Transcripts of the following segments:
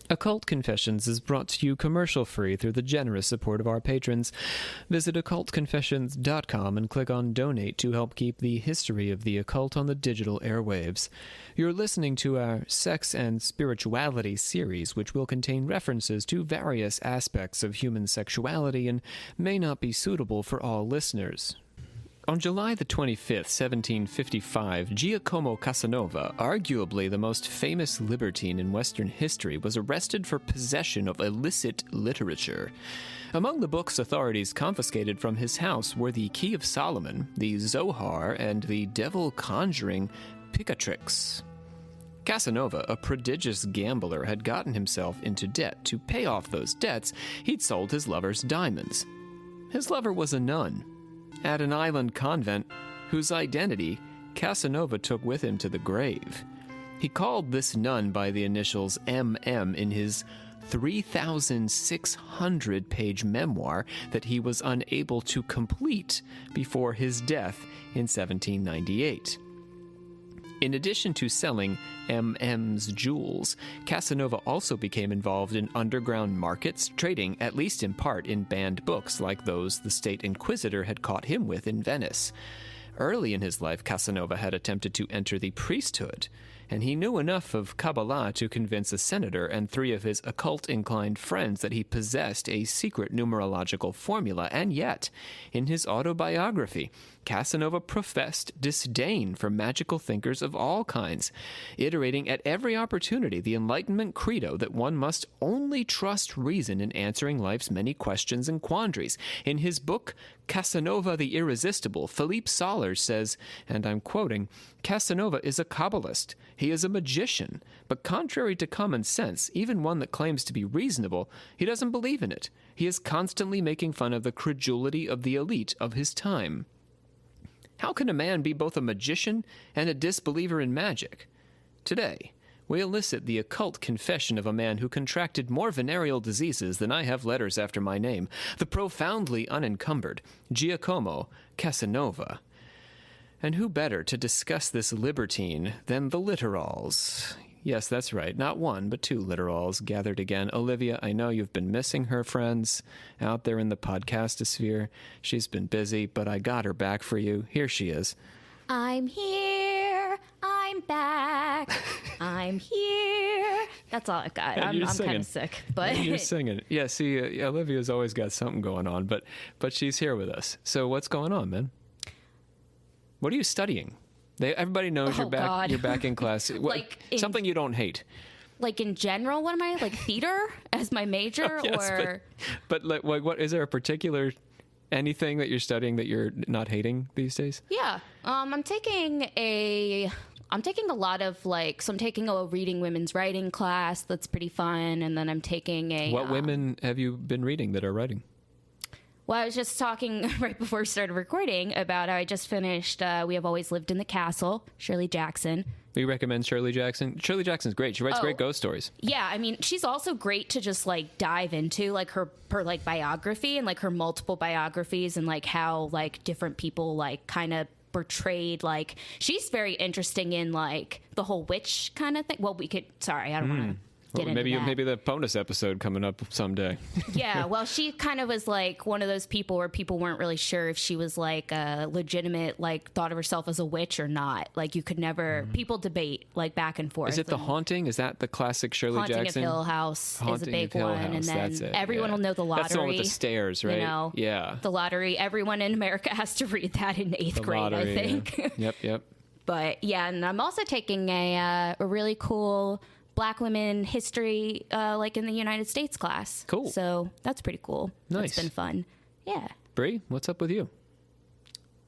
Occult Confessions is brought to you commercial-free through the generous support of our patrons. Visit occult-confessions.com and click on Donate to help keep the history of the occult on the digital airwaves. You're listening to our Sex and Spirituality series, which will contain references to various aspects of human sexuality and may not be suitable for all listeners. On July the 25th, 1755, Giacomo Casanova, arguably the most famous libertine in Western history, was arrested for possession of illicit literature. Among the books authorities confiscated from his house were the Key of Solomon, the Zohar, and the devil-conjuring Picatrix. Casanova, a prodigious gambler, had gotten himself into debt. To pay off those debts, he'd sold his lover's diamonds. His lover was a nun at an island convent whose identity Casanova took with him to the grave. He called this nun by the initials MM in his 3,600-page memoir that he was unable to complete before his death in 1798. In addition to selling MM's jewels, Casanova also became involved in underground markets, trading, at least in part, in banned books like those the state inquisitor had caught him with in Venice. Early in his life, Casanova had attempted to enter the priesthood, and he knew enough of Kabbalah to convince a senator and 3 of his occult-inclined friends that he possessed a secret numerological formula, and yet, in his autobiography, Casanova professed disdain for magical thinkers of all kinds, iterating at every opportunity the Enlightenment credo that one must only trust reason in answering life's many questions and quandaries. In his book, Casanova the Irresistible, Philippe Sollers says, and I'm quoting, "Casanova is a Kabbalist. He is a magician, but contrary to common sense, even one that claims to be reasonable, he doesn't believe in it. He is constantly making fun of the credulity of the elite of his time." How can a man be both a magician and a disbeliever in magic? Today, we elicit the occult confession of a man who contracted more venereal diseases than I have letters after my name, the profoundly unencumbered Giacomo Casanova. And who better to discuss this libertine than the literals? Yes, that's right. Not one, but 2 literals gathered again. Olivia, I know you've been missing her, friends, out there in the podcastosphere. She's been busy, but I got her back for you. Here she is. I'm here. I'm back. I'm here. That's all I've got. I'm kind of sick, but you're singing. Yeah, see, Olivia's always got something going on, but she's here with us. So what's going on, man? What are you studying? Everybody knows you're back. God. You're back in class. Something you don't hate. Like in general, what am I like theater as my major, yes, or? But what is there a particular anything that you're studying that you're not hating these days? Yeah, I'm taking a lot of so I'm taking a reading women's writing class that's pretty fun, and then I'm taking a. What women have you been reading that are writing? Well, I was just talking right before we started recording about how I just finished We Have Always Lived in the Castle, Shirley Jackson. We recommend Shirley Jackson. Shirley Jackson's great. She writes great ghost stories. Yeah, I mean, she's also great to just dive into her biography and her multiple biographies and how different people kind of portrayed she's very interesting in the whole witch kind of thing. Well, I don't want to get into that. Maybe the bonus episode coming up someday. Yeah, well, she kind of was one of those people where people weren't really sure if she was a legitimate thought of herself as a witch or not. You could never people debate back and forth. Is it The Haunting? Is that the classic Shirley Haunting Jackson? Hill House is a big one, and then everyone will know The Lottery. That's the one with the stairs, right? Yeah, The Lottery. Everyone in America has to read that in 8th grade, Lottery, I think. Yeah. Yep. But yeah, and I'm also taking a really cool Black women history, in the United States class. Cool. So that's pretty cool. Nice. It's been fun. Yeah. Bree, what's up with you?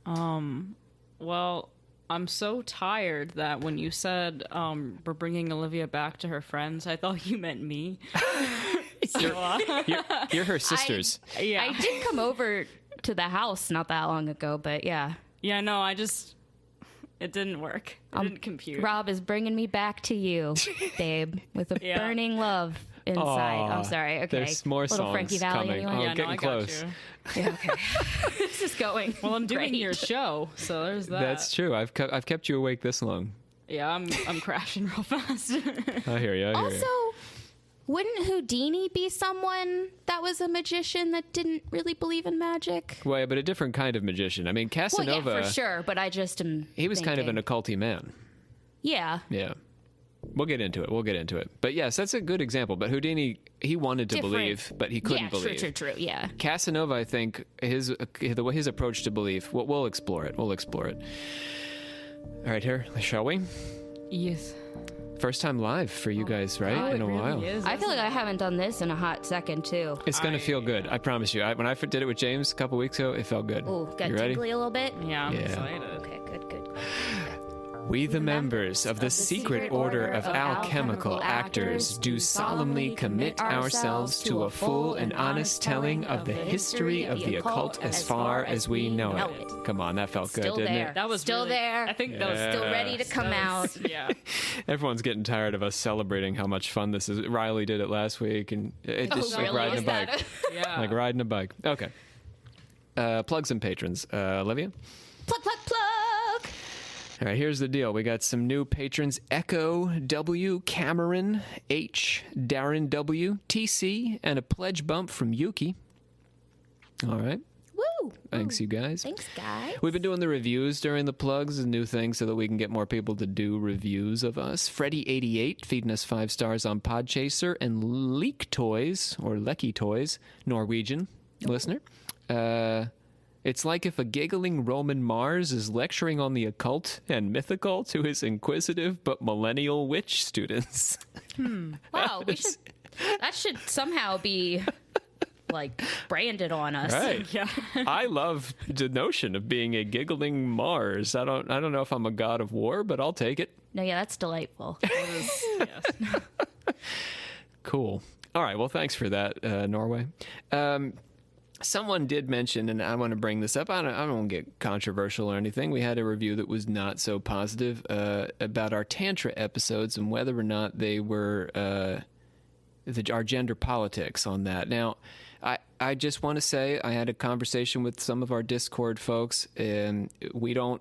Well, I'm so tired that when you said we're bringing Olivia back to her friends, I thought you meant me. You're her sisters. I did come over to the house not that long ago, but yeah. Yeah, no, it didn't work. It didn't compute. Rob is bringing me back to you, babe, with a burning love inside. I'm sorry. Okay. There's more Little songs Frankie Valli coming. anyway? Yeah, getting I close. got you. Yeah, okay. This is going. Well, I'm doing great. your show, so there's that. That's true. I've kept you awake this long. Yeah, I'm crashing real fast. I hear you. Also, Wouldn't Houdini be someone that was a magician that didn't really believe in magic? Well, yeah, but a different kind of magician. I mean, Casanova... Well, yeah, for sure, but I just am He was kind of an occulty man. Yeah. Yeah. We'll get into it. But yes, that's a good example. But Houdini, he wanted to believe, but he couldn't believe. True, yeah. Casanova, I think, his approach to belief, we'll explore it. All right, here, shall we? Yes. First time live for you guys, right? In a while. I feel like I haven't done this in a hot second, too. It's going to feel good. I promise you. When I did it with James a couple weeks ago, it felt good. Ooh, got you ready? tingly a little bit? Yeah, I'm excited. Okay, good. We, the members of the secret order of alchemical actors, do solemnly commit ourselves to a full and honest telling of the history of the occult as far as we know it. Come on, that felt good, Still didn't there. it? That was Still really, there. I think that was Still ready to come out. Yeah. Everyone's getting tired of us celebrating how much fun this is. Riley did it last week, and it just like really? riding a Is bike. that Yeah. Like riding a bike. Okay. Plugs and patrons. Olivia? Plug. All right, here's the deal. We got some new patrons. Echo W, Cameron H, Darren W, TC, and a pledge bump from Yuki. All right. Woo. Thanks, you guys. Thanks, guys. We've been doing the reviews during the plugs, a new thing so that we can get more people to do reviews of us. Freddy88 feeding us 5 stars on Podchaser, and Leek Toys, or Lecky Toys, Norwegian listener. It's like if a giggling Roman Mars is lecturing on the occult and mythical to his inquisitive but millennial witch students. Wow, that should somehow be like branded on us. Right. Yeah. I love the notion of being a giggling Mars. I don't know if I'm a god of war, but I'll take it. No, yeah, that's delightful. Yes. Cool. All right. Well, thanks for that, Norway. Someone did mention, and I want to bring this up. I don't want to get controversial or anything. We had a review that was not so positive about our Tantra episodes and whether or not they were our gender politics on that. Now, I just want to say I had a conversation with some of our Discord folks, and we don't.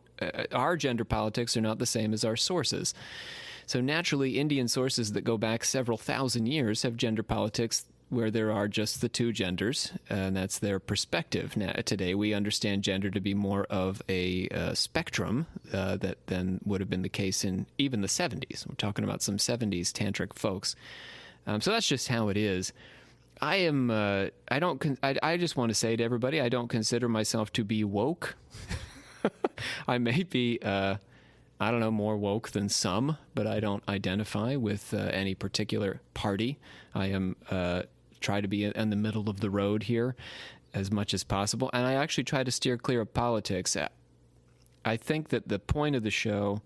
Our gender politics are not the same as our sources. So naturally, Indian sources that go back several thousand years have gender politics where there are just the two genders, and that's their perspective. Now, today, we understand gender to be more of a spectrum that then would have been the case in even the 70s. We're talking about some 70s tantric folks. So that's just how it is. I just want to say to everybody, I don't consider myself to be woke. I may be, more woke than some, but I don't identify with any particular party. I am try to be in the middle of the road here as much as possible, and I actually try to steer clear of politics. I think that the point of the show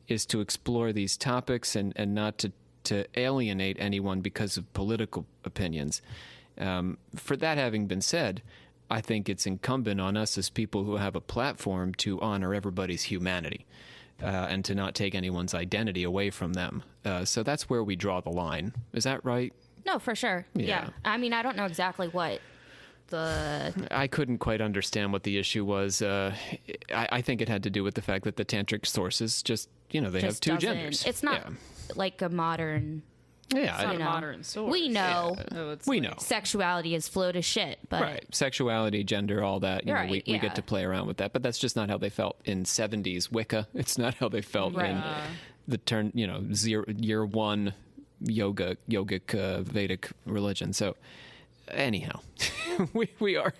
is to explore these topics and not to alienate anyone because of political opinions. For that having been said, I think it's incumbent on us as people who have a platform to honor everybody's humanity and to not take anyone's identity away from them. So that's where we draw the line. Is that right? No, for sure. Yeah. I mean, I don't know exactly what I couldn't quite understand what the issue was. I think it had to do with the fact that the tantric sources just have two genders. It's not like a modern... Yeah, It's not a modern source. We know. So we know. Sexuality is flow to shit, but... Right. Sexuality, gender, all that. We get to play around with that. But that's just not how they felt in 70s Wicca. It's not how they felt in the year one yogic Vedic religion. So anyhow, we are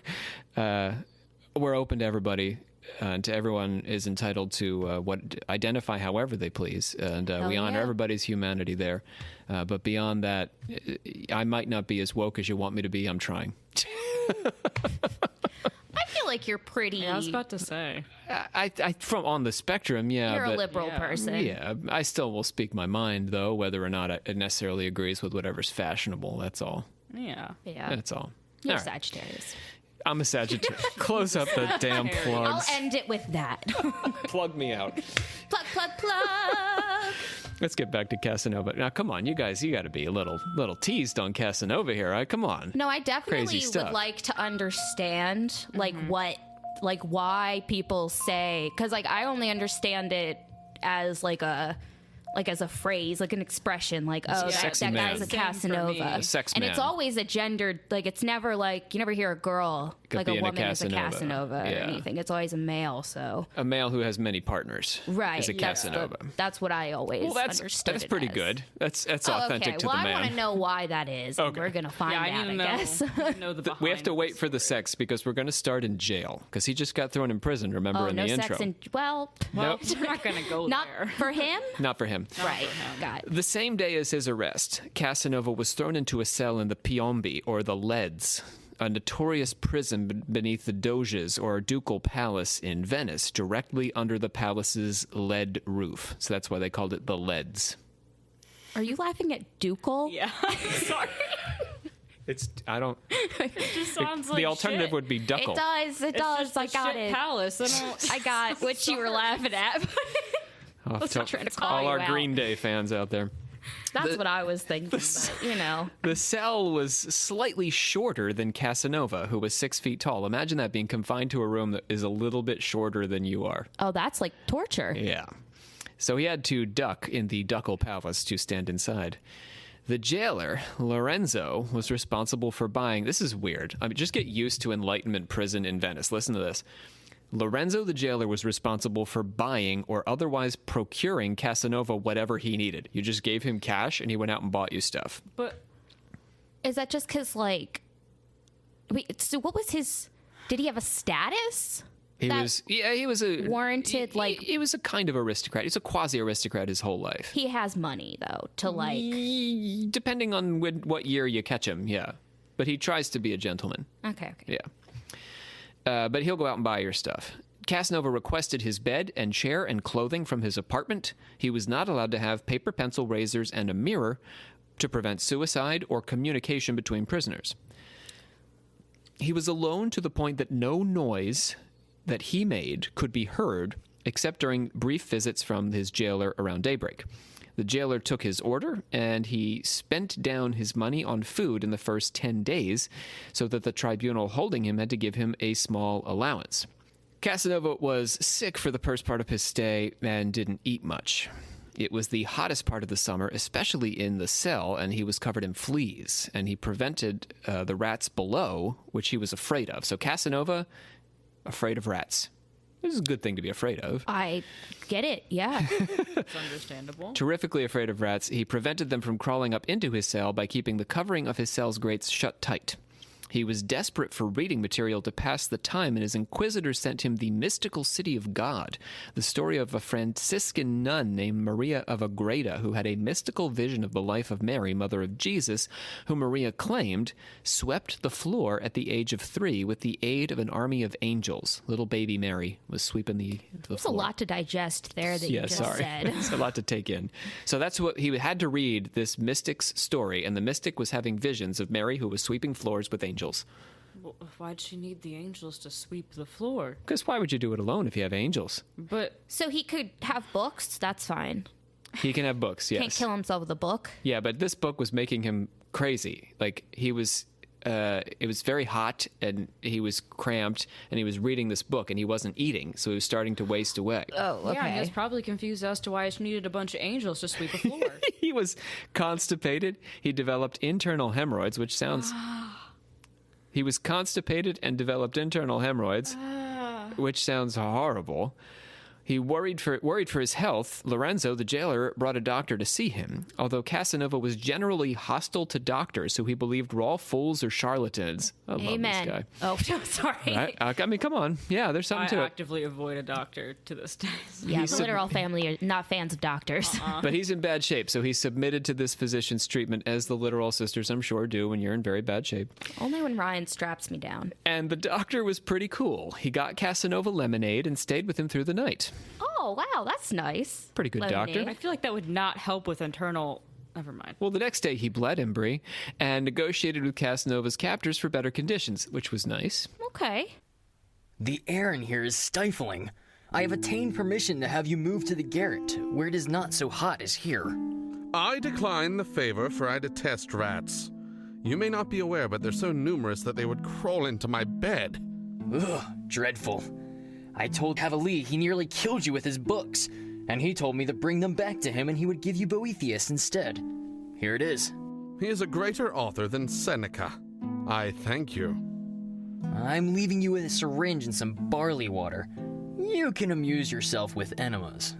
we're open to everybody. To everyone is entitled to identify however they please, and we honor everybody's humanity there. But beyond that, I might not be as woke as you want me to be. I'm trying. I feel like you're pretty... Yeah, I was about to say. I from on the spectrum, yeah. You're a liberal person. Yeah, I still will speak my mind, though, whether or not it necessarily agrees with whatever's fashionable. That's all. Yeah. That's all. You're all right. Sagittarius. I'm a Sagittarius. Close up the damn plugs. I'll end it with that. Plug me out. Plug. Let's get back to Casanova. Now, come on, you guys, you got to be a little teased on Casanova here. Right? Come on. No, I definitely Crazy stuff. would like to understand, why people say, because I only understand it as like a like as a phrase, like an expression, like, oh, that sexy guy's man. a Same for Casanova. me. A sex and man. it's always a gendered, like, it's never like, you never hear a girl, Could like be a in a woman is a Casanova. Casanova or Yeah. anything. It's always a male, so. A male who has many partners Right. is a Casanova. That's what I always Well, understood. that's it pretty as. good. That's Oh, authentic okay. to well, the I want man. to know why that is. And Okay. we're going to find Yeah, I out, need to I guess. know the We have to behind wait for the sex because we're going to start in jail because he just got thrown in prison. Remember Oh, in no the sex intro? and, well, Well, Nope. we're not gonna go not there. for him? Not for him. Right. Got it. The same day as his arrest, Casanova was thrown into a cell in the Piombi, or the Leads, a notorious prison beneath the Doges or Ducal Palace in Venice, directly under the palace's lead roof. So that's why they called it the Leads. Are you laughing at Ducal? Yeah, sorry. I don't. It just sounds like The alternative shit. would be It Duckle. does. It It's does. just I a got shit it. Palace. I got what you were laughing at. Off was to trying to call all you our out. Green Day fans out there. That's what I was thinking, but, you know. The cell was slightly shorter than Casanova, who was 6 feet tall. Imagine that, being confined to a room that is a little bit shorter than you are. Oh, that's like torture. Yeah. So he had to duck in the Ducal Palace to stand inside. The jailer, Lorenzo, was responsible for buying... This is weird. I mean, just get used to Enlightenment prison in Venice. Listen to this. Lorenzo the jailer was responsible for buying or otherwise procuring Casanova whatever he needed. You just gave him cash and he went out and bought you stuff. But Is that just because, like... Wait, so what was his... Did he have a status? He That was a... warranted, like- He was a kind of aristocrat. He's a quasi-aristocrat his whole life. He has money, though, to, like... Depending on what year you catch him, yeah. But he tries to be a gentleman. Okay. Yeah. But he'll go out and buy your stuff. Casanova requested his bed and chair and clothing from his apartment. He was not allowed to have paper, pencil, razors, and a mirror to prevent suicide or communication between prisoners. He was alone to the point that no noise that he made could be heard except during brief visits from his jailer around daybreak. The jailer took his order, and he spent down his money on food in the first 10 days, so that the tribunal holding him had to give him a small allowance. Casanova was sick for the first part of his stay and didn't eat much. It was the hottest part of the summer, especially in the cell, and he was covered in fleas, and he prevented the rats below, which he was afraid of. So Casanova, afraid of rats. This is a good thing to be afraid of. I get it, yeah. it's understandable. Terrifically afraid of rats, he prevented them from crawling up into his cell by keeping the covering of his cell's grates shut tight. He was desperate for reading material to pass the time, and his inquisitor sent him The Mystical City of God, the story of a Franciscan nun named Maria of Agreda, who had a mystical vision of the life of Mary, mother of Jesus, who Maria claimed swept the floor at the age of 3 with the aid of an army of angels. Little baby Mary was sweeping the floor. There's a lot to digest there that you just said. It's a lot to take in. So that's what he had to read, this mystic's story, and the mystic was having visions of Mary who was sweeping floors with angels. Well, why'd she need the angels to sweep the floor? Because why would you do it alone if you have angels? But So he could have books, that's fine. He can have books, yes. Can't kill himself with a book. Yeah, but this book was making him crazy. Like, he was... it was very hot, and he was cramped, and he was reading this book, and he wasn't eating, so he was starting to waste away. Oh, yeah, he okay. was probably confused as to why she needed a bunch of angels to sweep a floor. He was constipated. He developed internal hemorrhoids, which sounds... He was constipated and developed internal hemorrhoids, which sounds horrible. He worried for his health. Lorenzo, the jailer, brought a doctor to see him, although Casanova was generally hostile to doctors who he believed were all fools or charlatans. I love Amen. this guy. Oh, sorry. Right? I mean, come on. Yeah, there's something I to it. actively avoid a doctor to this day. Yeah, the literal family are not fans of doctors. But he's in bad shape, so he submitted to this physician's treatment, as the literal sisters, I'm sure, do when you're in very bad shape. Only when Ryan straps me down. And the doctor was pretty cool. He got Casanova lemonade and stayed with him through the night. Oh, wow, that's nice. Pretty good Lemonade. doctor. I feel like that would not help with internal... Never mind. Well, the next day he bled Embry and negotiated with Casanova's captors for better conditions, which was nice. Okay. The air in here is stifling. I have attained permission to have you move to the garret, where it is not so hot as here. I decline the favor, for I detest rats. You may not be aware, but they're so numerous that they would crawl into my bed. Ugh, dreadful. I told Cavalier he nearly killed you with his books, And he told me to bring them back to him and he would give you Boethius instead. Here it is. He is a greater author than Seneca. I thank you. I'm leaving you with a syringe and some barley water. You can amuse yourself with enemas.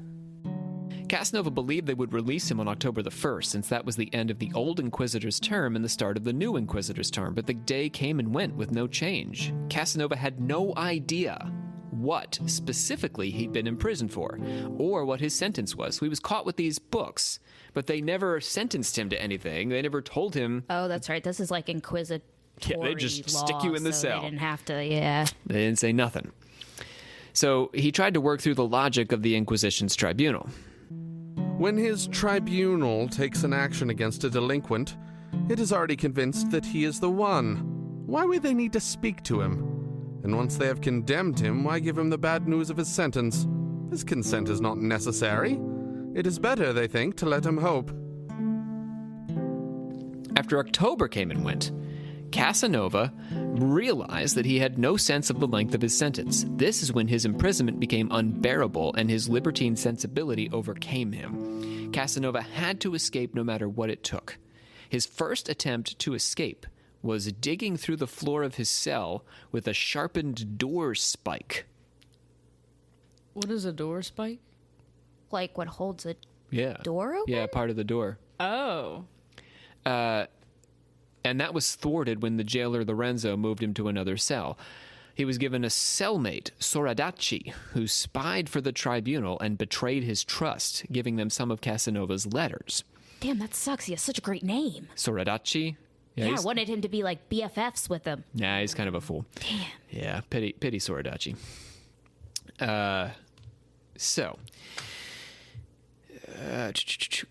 Casanova believed they would release him on October the 1st, since that was the end of the old Inquisitor's term and the start of the new Inquisitor's term, but the day came and went with no change. Casanova had no idea what specifically he'd been imprisoned for, or what his sentence was. He was caught with these books, but they never sentenced him to anything. They never told him. Oh, that's right. This is like Inquisitor. Yeah, they just stick you in the cell. They didn't have to, yeah. They didn't say nothing. So he tried to work through the logic of the Inquisition's tribunal. When his tribunal takes an action against a delinquent, it is already convinced that he is the one. Why would they need to speak to him? And once they have condemned him, why give him the bad news of his sentence? His consent is not necessary. It is better, they think, to let him hope. After October came and went, Casanova realized that he had no sense of the length of his sentence. This is when his imprisonment became unbearable and his libertine sensibility overcame him. Casanova had to escape no matter what it took. His first attempt to escape was digging through the floor of his cell with a sharpened door spike. What is a door spike? Like what holds a Yeah. door open? Yeah, part of the door. Oh. And that was thwarted when the jailer Lorenzo moved him to another cell. He was given a cellmate, Soradaci, who spied for the tribunal and betrayed his trust, giving them some of Casanova's letters. Damn, that sucks. He has such a great name. Soradaci? Yeah, I he's- wanted him to be like BFFs with him. Nah, he's kind of a fool. Damn. Yeah, pity Soradaci.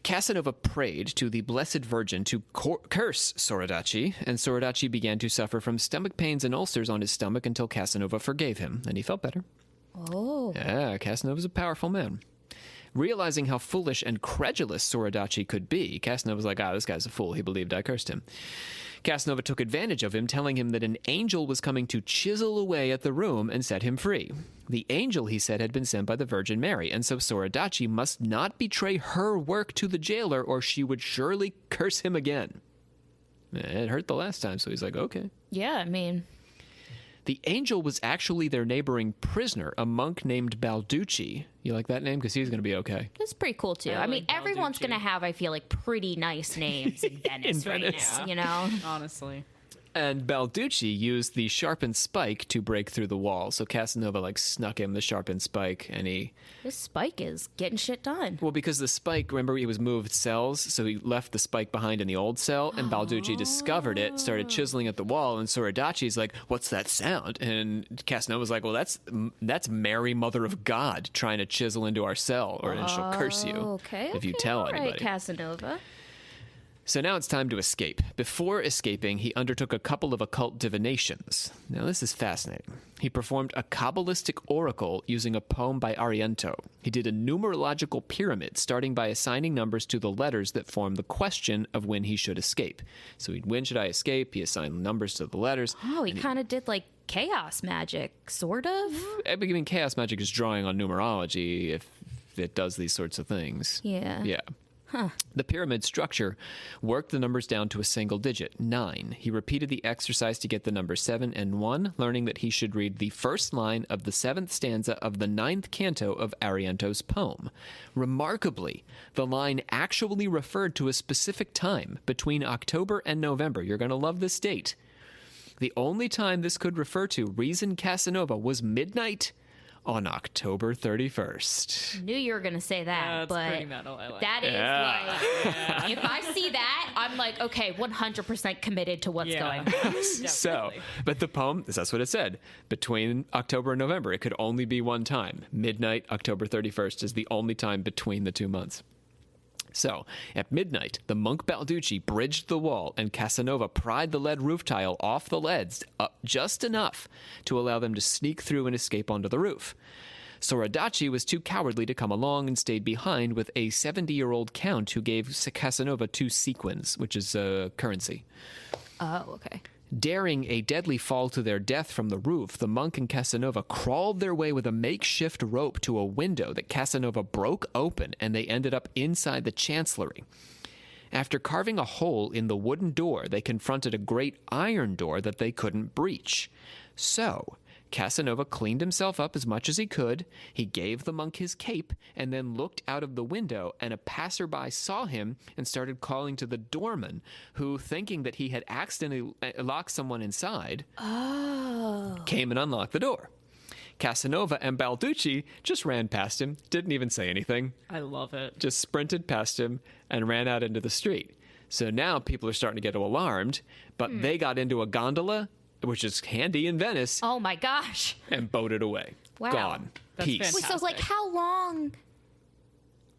Casanova prayed to the Blessed Virgin to curse Soradaci, and Soradaci began to suffer from stomach pains and ulcers on his stomach until Casanova forgave him, and he felt better. Oh. Yeah, Casanova's a powerful man. Realizing how foolish and credulous Soradaci could be, Casanova was like, this guy's a fool. He believed I cursed him. Casanova took advantage of him, telling him that an angel was coming to chisel away at the room and set him free. The angel, he said, had been sent by the Virgin Mary, and so Soradaci must not betray her work to the jailer, or she would surely curse him again. It hurt the last time, so he's like, okay. Yeah, I mean, The angel was actually their neighboring prisoner, a monk named Balducci. You like that name? Because he's going to be okay. it's pretty cool too. I I mean, like everyone's Balducci. going to have, I feel like, pretty nice names in Venice right Venice. now, you know? Honestly. And Balducci used the sharpened spike to break through the wall. So Casanova, snuck him the sharpened spike, and he... This Spike is getting shit done. Well, because the spike, remember, he was moved cells, so he left the spike behind in the old cell, and Balducci discovered it, started chiseling at the wall, and Soradaci's like, what's that sound? And Casanova's like, well, that's Mary, Mother of God, trying to chisel into our cell, or and she'll curse you Okay, if you okay, tell all anybody. right, Casanova. So now it's time to escape. Before escaping, he undertook a couple of occult divinations. Now this is fascinating. He performed a Kabbalistic oracle using a poem by Ariento. He did a numerological pyramid, starting by assigning numbers to the letters that form the question of when he should escape. So when should I escape? He assigned numbers to the letters. Oh, he kind of did like chaos magic, sort of. I mean, chaos magic is drawing on numerology if it does these sorts of things. Yeah. Yeah. The pyramid structure worked the numbers down to a single digit, 9. He repeated the exercise to get the number 7 and 1, learning that he should read the first line of the 7th stanza of the 9th canto of Ariento's poem. Remarkably, the line actually referred to a specific time between October and November. You're going to love this date. The only time this could refer to, reason Casanova, was midnight on October 31st. Knew you were gonna say that, That's but pretty metal. I like that is like, if I see that, I'm like, okay, 100% committed to what's going on. So, but the poem, that's what it said. Between October and November, it could only be one time. Midnight, October 31st is the only time between the 2 months. So, at midnight, the monk Balducci bridged the wall, and Casanova pried the lead roof tile off the leads up just enough to allow them to sneak through and escape onto the roof. Soradaci was too cowardly to come along and stayed behind with a 70-year-old count who gave Casanova 2 sequins, which is currency. Oh, okay. Daring a deadly fall to their death from the roof, the monk and Casanova crawled their way with a makeshift rope to a window that Casanova broke open, and they ended up inside the chancellery. After carving a hole in the wooden door, they confronted a great iron door that they couldn't breach. So, Casanova cleaned himself up as much as he could. He gave the monk his cape and then looked out of the window, and a passerby saw him and started calling to the doorman, who, thinking that he had accidentally locked someone inside, came and unlocked the door. Casanova and Balducci just ran past him, didn't even say anything, I love it. just sprinted past him and ran out into the street. So now people are starting to get alarmed, but they got into a gondola, which is handy in Venice, Oh my gosh. and boated away. Wow. Gone. That's Peace. fantastic. So, like, how long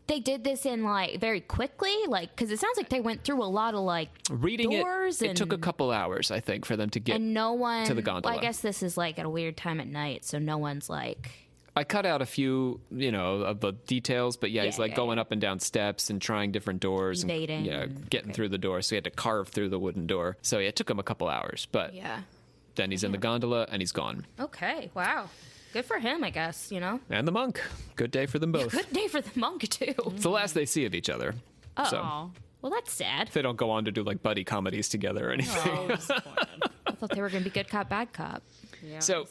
they did this in, like, very quickly? Like, because it sounds like they went through a lot of, like, Reading doors it took a couple hours, I think, for them to get. and no one to the gondola. Well, I guess this is like at a weird time at night, so no one's like. I cut out a few, of the details, but yeah, he's like Yeah, going up and down steps and trying different doors Evading. and getting through the door. So he had to carve through the wooden door. So yeah, it took him a couple hours, but Yeah. then he's in the gondola and he's gone. Okay. Wow. Good for him, I guess. And the monk. Good day for them both. Good day for the monk too. It's the last they see of each other. So Aw. Well, that's sad. they don't go on to do like buddy comedies together or anything. Oh, disappointed. I thought they were going to be good cop, bad cop. Yeah. So,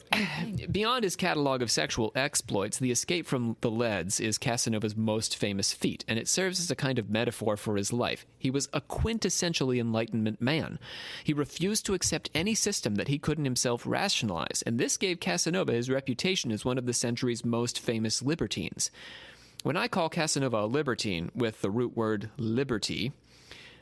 beyond his catalog of sexual exploits, the escape from the leads is Casanova's most famous feat, and it serves as a kind of metaphor for his life. He was a quintessentially Enlightenment man. He refused to accept any system that he couldn't himself rationalize, and this gave Casanova his reputation as one of the century's most famous libertines. When I call Casanova a libertine with the root word liberty,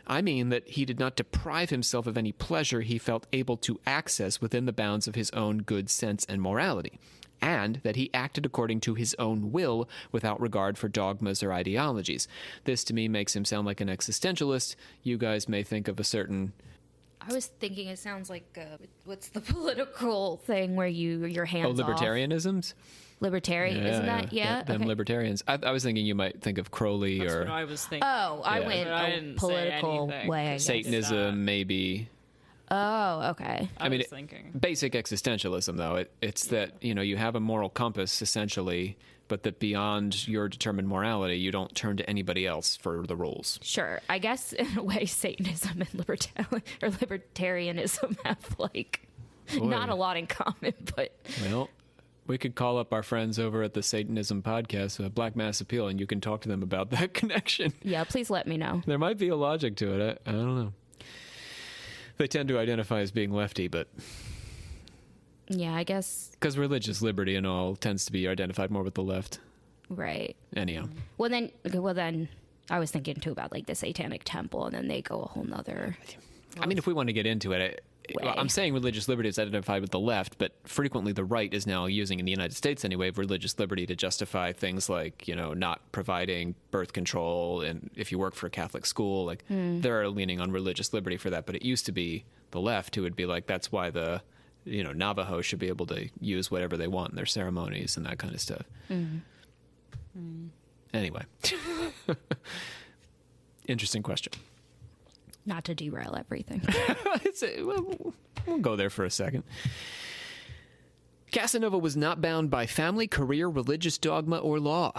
I mean that he did not deprive himself of any pleasure he felt able to access within the bounds of his own good sense and morality, and that he acted according to his own will without regard for dogmas or ideologies. This, to me, makes him sound like an existentialist. You guys may think of a certain... I was thinking it sounds like what's the political thing where your hands off? libertarianisms? Libertarian, isn't that? Yeah. Them Okay. libertarians. I was thinking you might think of Crowley That's or what I was thinking. Oh, I Yeah. went But I a didn't say political anything. way. I guess. Satanism, maybe. Oh, okay. I mean, was thinking. Basic existentialism, though. It's that, you have a moral compass, essentially, but that beyond your determined morality, you don't turn to anybody else for the rules. Sure. I guess in a way, Satanism and libertarianism have like not a lot in common, but Well, we could call up our friends over at the Satanism podcast, Black Mass Appeal, and you can talk to them about that connection. yeah. Please let me know. There might be a logic to it. I don't know. They tend to identify as being lefty, but Yeah, I guess because religious liberty and all tends to be identified more with the left. right. Anyhow. Well then, I was thinking too about like the Satanic Temple, and then they go a whole nother. I mean, if we want to get into it, Way. I'm saying religious liberty is identified with the left, but frequently the right is now using, in the United States anyway, religious liberty to justify things like, not providing birth control, and if you work for a Catholic school, like they're leaning on religious liberty for that. But it used to be the left who would be like, that's why the Navajo should be able to use whatever they want in their ceremonies and that kind of stuff. Anyway, interesting question. Not to derail everything. We'll go there for a second. Casanova was not bound by family, career, religious dogma, or law.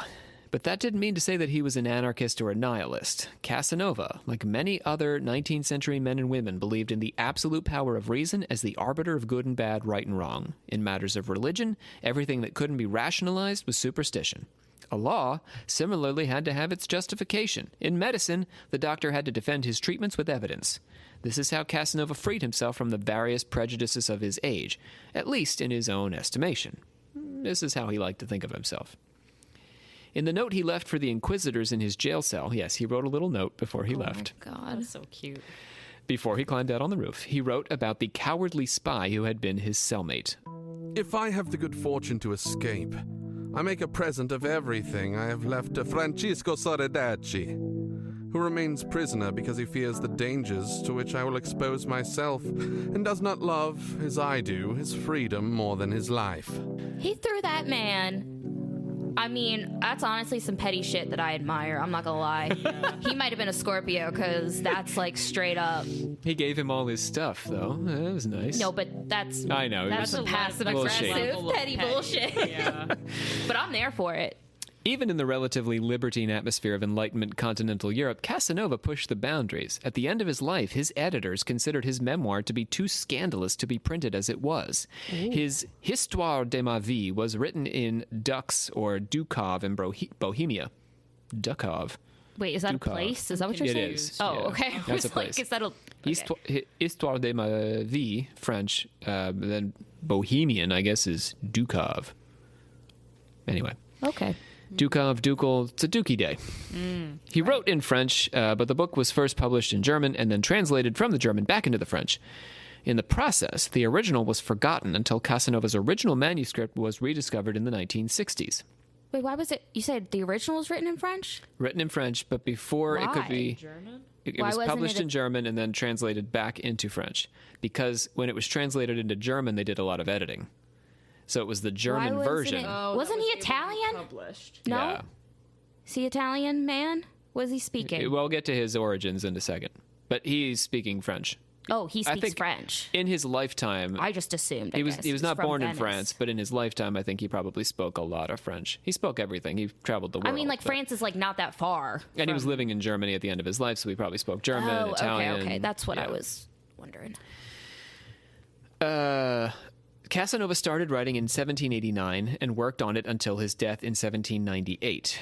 But that didn't mean to say that he was an anarchist or a nihilist. Casanova, like many other 19th century men and women, believed in the absolute power of reason as the arbiter of good and bad, right and wrong. In matters of religion, everything that couldn't be rationalized was superstition. A law similarly had to have its justification. In medicine, the doctor had to defend his treatments with evidence. This is how Casanova freed himself from the various prejudices of his age, at least in his own estimation. This is how he liked to think of himself. In the note he left for the inquisitors in his jail cell, yes, he wrote a little note before he left. Oh, God. That's so cute. Before he climbed out on the roof, he wrote about the cowardly spy who had been his cellmate. If I have the good fortune to escape, I make a present of everything I have left to Francisco Soredacci, who remains prisoner because he fears the dangers to which I will expose myself and does not love, as I do, his freedom more than his life. He threw that man I mean, that's honestly some petty shit that I admire. I'm not gonna lie. He might have been a Scorpio, because that's like straight up. He gave him all his stuff, though. That was nice. No, but that's I know. that's some passive bullshit. aggressive petty bullshit. Yeah. But I'm there for it. Even in the relatively libertine atmosphere of Enlightenment continental Europe, Casanova pushed the boundaries. At the end of his life, his editors considered his memoir to be too scandalous to be printed as it was. His Histoire de ma vie was written in Dux or Dukov in Bohemia. Dukov. Wait, is that Dukov. a place? Is that what you're It saying? is. Oh, yeah. okay. I That's was a place. like, is that a... Okay. Histoire de ma vie, French. Then Bohemian, I guess, is Dukov. Anyway. Okay. Dukov, Ducal, it's a Dookie Day. He wrote in French, but the book was first published in German and then translated from the German back into the French. In the process, the original was forgotten until Casanova's original manuscript was rediscovered in the 1960s. Wait, why was it... You said the original was written in French? Written in French, but before it could Why? be... German? It Why was wasn't published it in German and then translated back into French. Because when it was translated into German, they did a lot of editing. So it was the German wasn't version. it- Oh, that Wasn't he was able to be Italian? Published. No? Yeah. Is he Italian, man? Was he speaking? We'll get to his origins in a second. But he's speaking French. Oh, he I speaks think French. In his lifetime, I just assumed. I he was guess. he was He's not from born in Venice. France, but in his lifetime, I think he probably spoke a lot of French. He spoke everything. He traveled the world. I mean, like, but- France is, like, not that far. And he was living in Germany at the end of his life, so he probably spoke German, Oh, Italian. okay. That's what I yeah. was wondering. Casanova started writing in 1789 and worked on it until his death in 1798.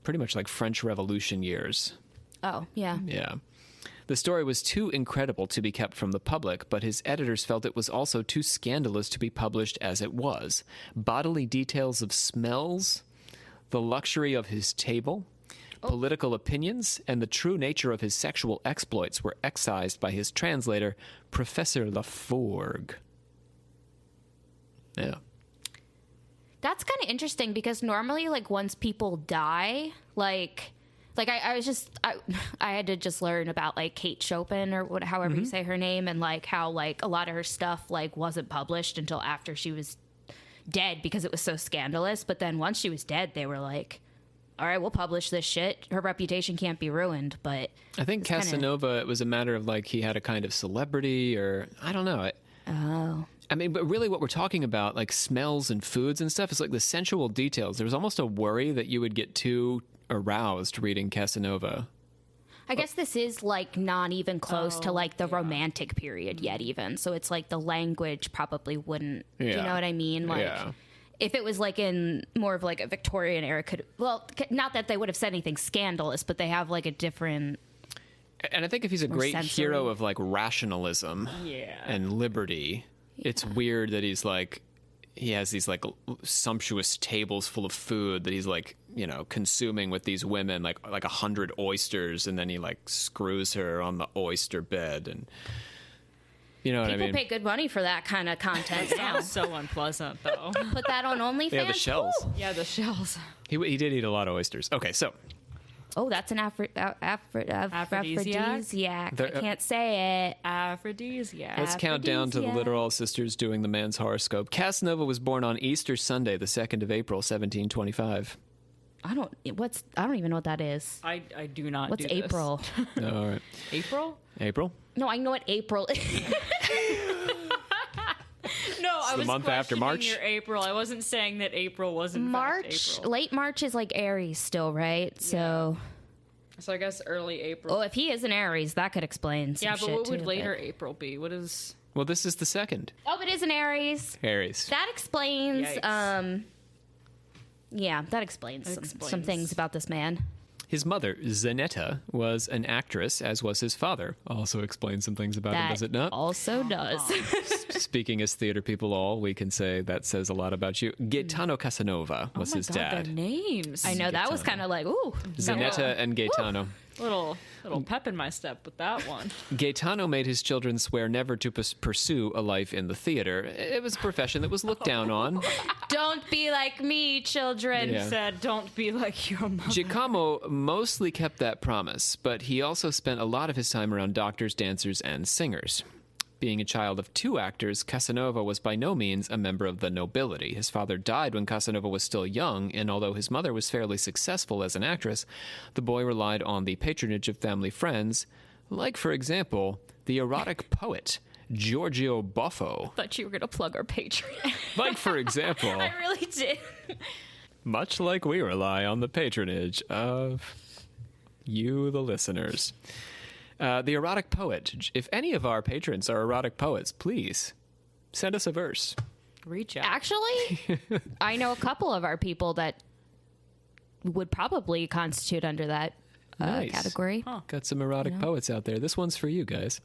Pretty much like French Revolution years. Oh, yeah. Yeah. The story was too incredible to be kept from the public, but his editors felt it was also too scandalous to be published as it was. Bodily details of smells, the luxury of his table, political opinions, and the true nature of his sexual exploits were excised by his translator, Professor Laforgue. Yeah. That's kind of interesting because normally, like, once people die, like I was just I had to just learn about like Kate Chopin or however you say her name, and like how like a lot of her stuff like wasn't published until after she was dead because it was so scandalous. But then once she was dead, they were like, all right, we'll publish this shit. Her reputation can't be ruined. But I think it's kinda- Casanova, it was a matter of like he had a kind of celebrity or I don't know. I mean, but really what we're talking about, like smells and foods and stuff, is like the sensual details. There was almost a worry that you would get too aroused reading Casanova. I guess this is like not even close to like the romantic period yet even. So it's like the language probably wouldn't, do you Yeah. know what I mean? Like Yeah. if it was like in more of like a Victorian era not that they would have said anything scandalous, but they have like a different, And I think if he's a great sensory. hero of like rationalism and liberty, it's weird that he's like, he has these like sumptuous tables full of food that he's like, you know, consuming with these women, like 100 oysters, and then he like screws her on the oyster bed, and you know what people I mean? pay good money for that kind of content now. Sounds so unpleasant, though. Put that on OnlyFans. Yeah, the shells. Woo! Yeah, the shells. He did eat a lot of oysters. Okay, so Oh, that's an Aphrodisiac? aphrodisiac. There- I can't say it. Aphrodisiac. let's count down to the Aphrodisiac. literal sisters doing the man's horoscope. Casanova was born on Easter Sunday, the 2nd of April, 1725. I don't even know what that is. I do not What's do this. April? All right. April? April? No, I know what April is. No, I the was month after questioning March? your April. I wasn't saying that April was in fact March, April. late March is like Aries still, right? So, So I guess early April. oh, if he is an Aries, that could explain some yeah, but shit what would too, later April be? What is? Well, this is the 2nd. Oh, it is an Aries. Aries. That explains. Yikes. Yeah, that explains, some explains. things about this man. His mother, Zanetta, was an actress, as was his father. Also explains some things about him, That does it not? also does. Speaking as theater people all, we can say that says a lot about you. Gaetano Casanova was oh my his God, dad. Their names. I know that was Gaetano. kind of like, ooh. Zanetta and Gaetano. Little pep in my step with that one. Gaetano made his children swear never to pursue a life in the theater. It was a profession that was looked down on. Don't be like me, children. Yeah. Said, "Don't be like your mother." Giacomo mostly kept that promise, but he also spent a lot of his time around doctors, dancers, and singers. Being a child of 2 actors, Casanova was by no means a member of the nobility. His father died when Casanova was still young, and although his mother was fairly successful as an actress, the boy relied on the patronage of family friends, like, for example, the erotic poet Giorgio Buffo. Thought you were gonna plug our Patreon. Like, for example, I really did. much like we rely on the patronage of you, the listeners. The erotic poet. If any of our patrons are erotic poets, please send us a verse. Reach out. Actually, I know a couple of our people that would probably constitute under that Nice. category. Got some erotic poets out there. This one's for you guys.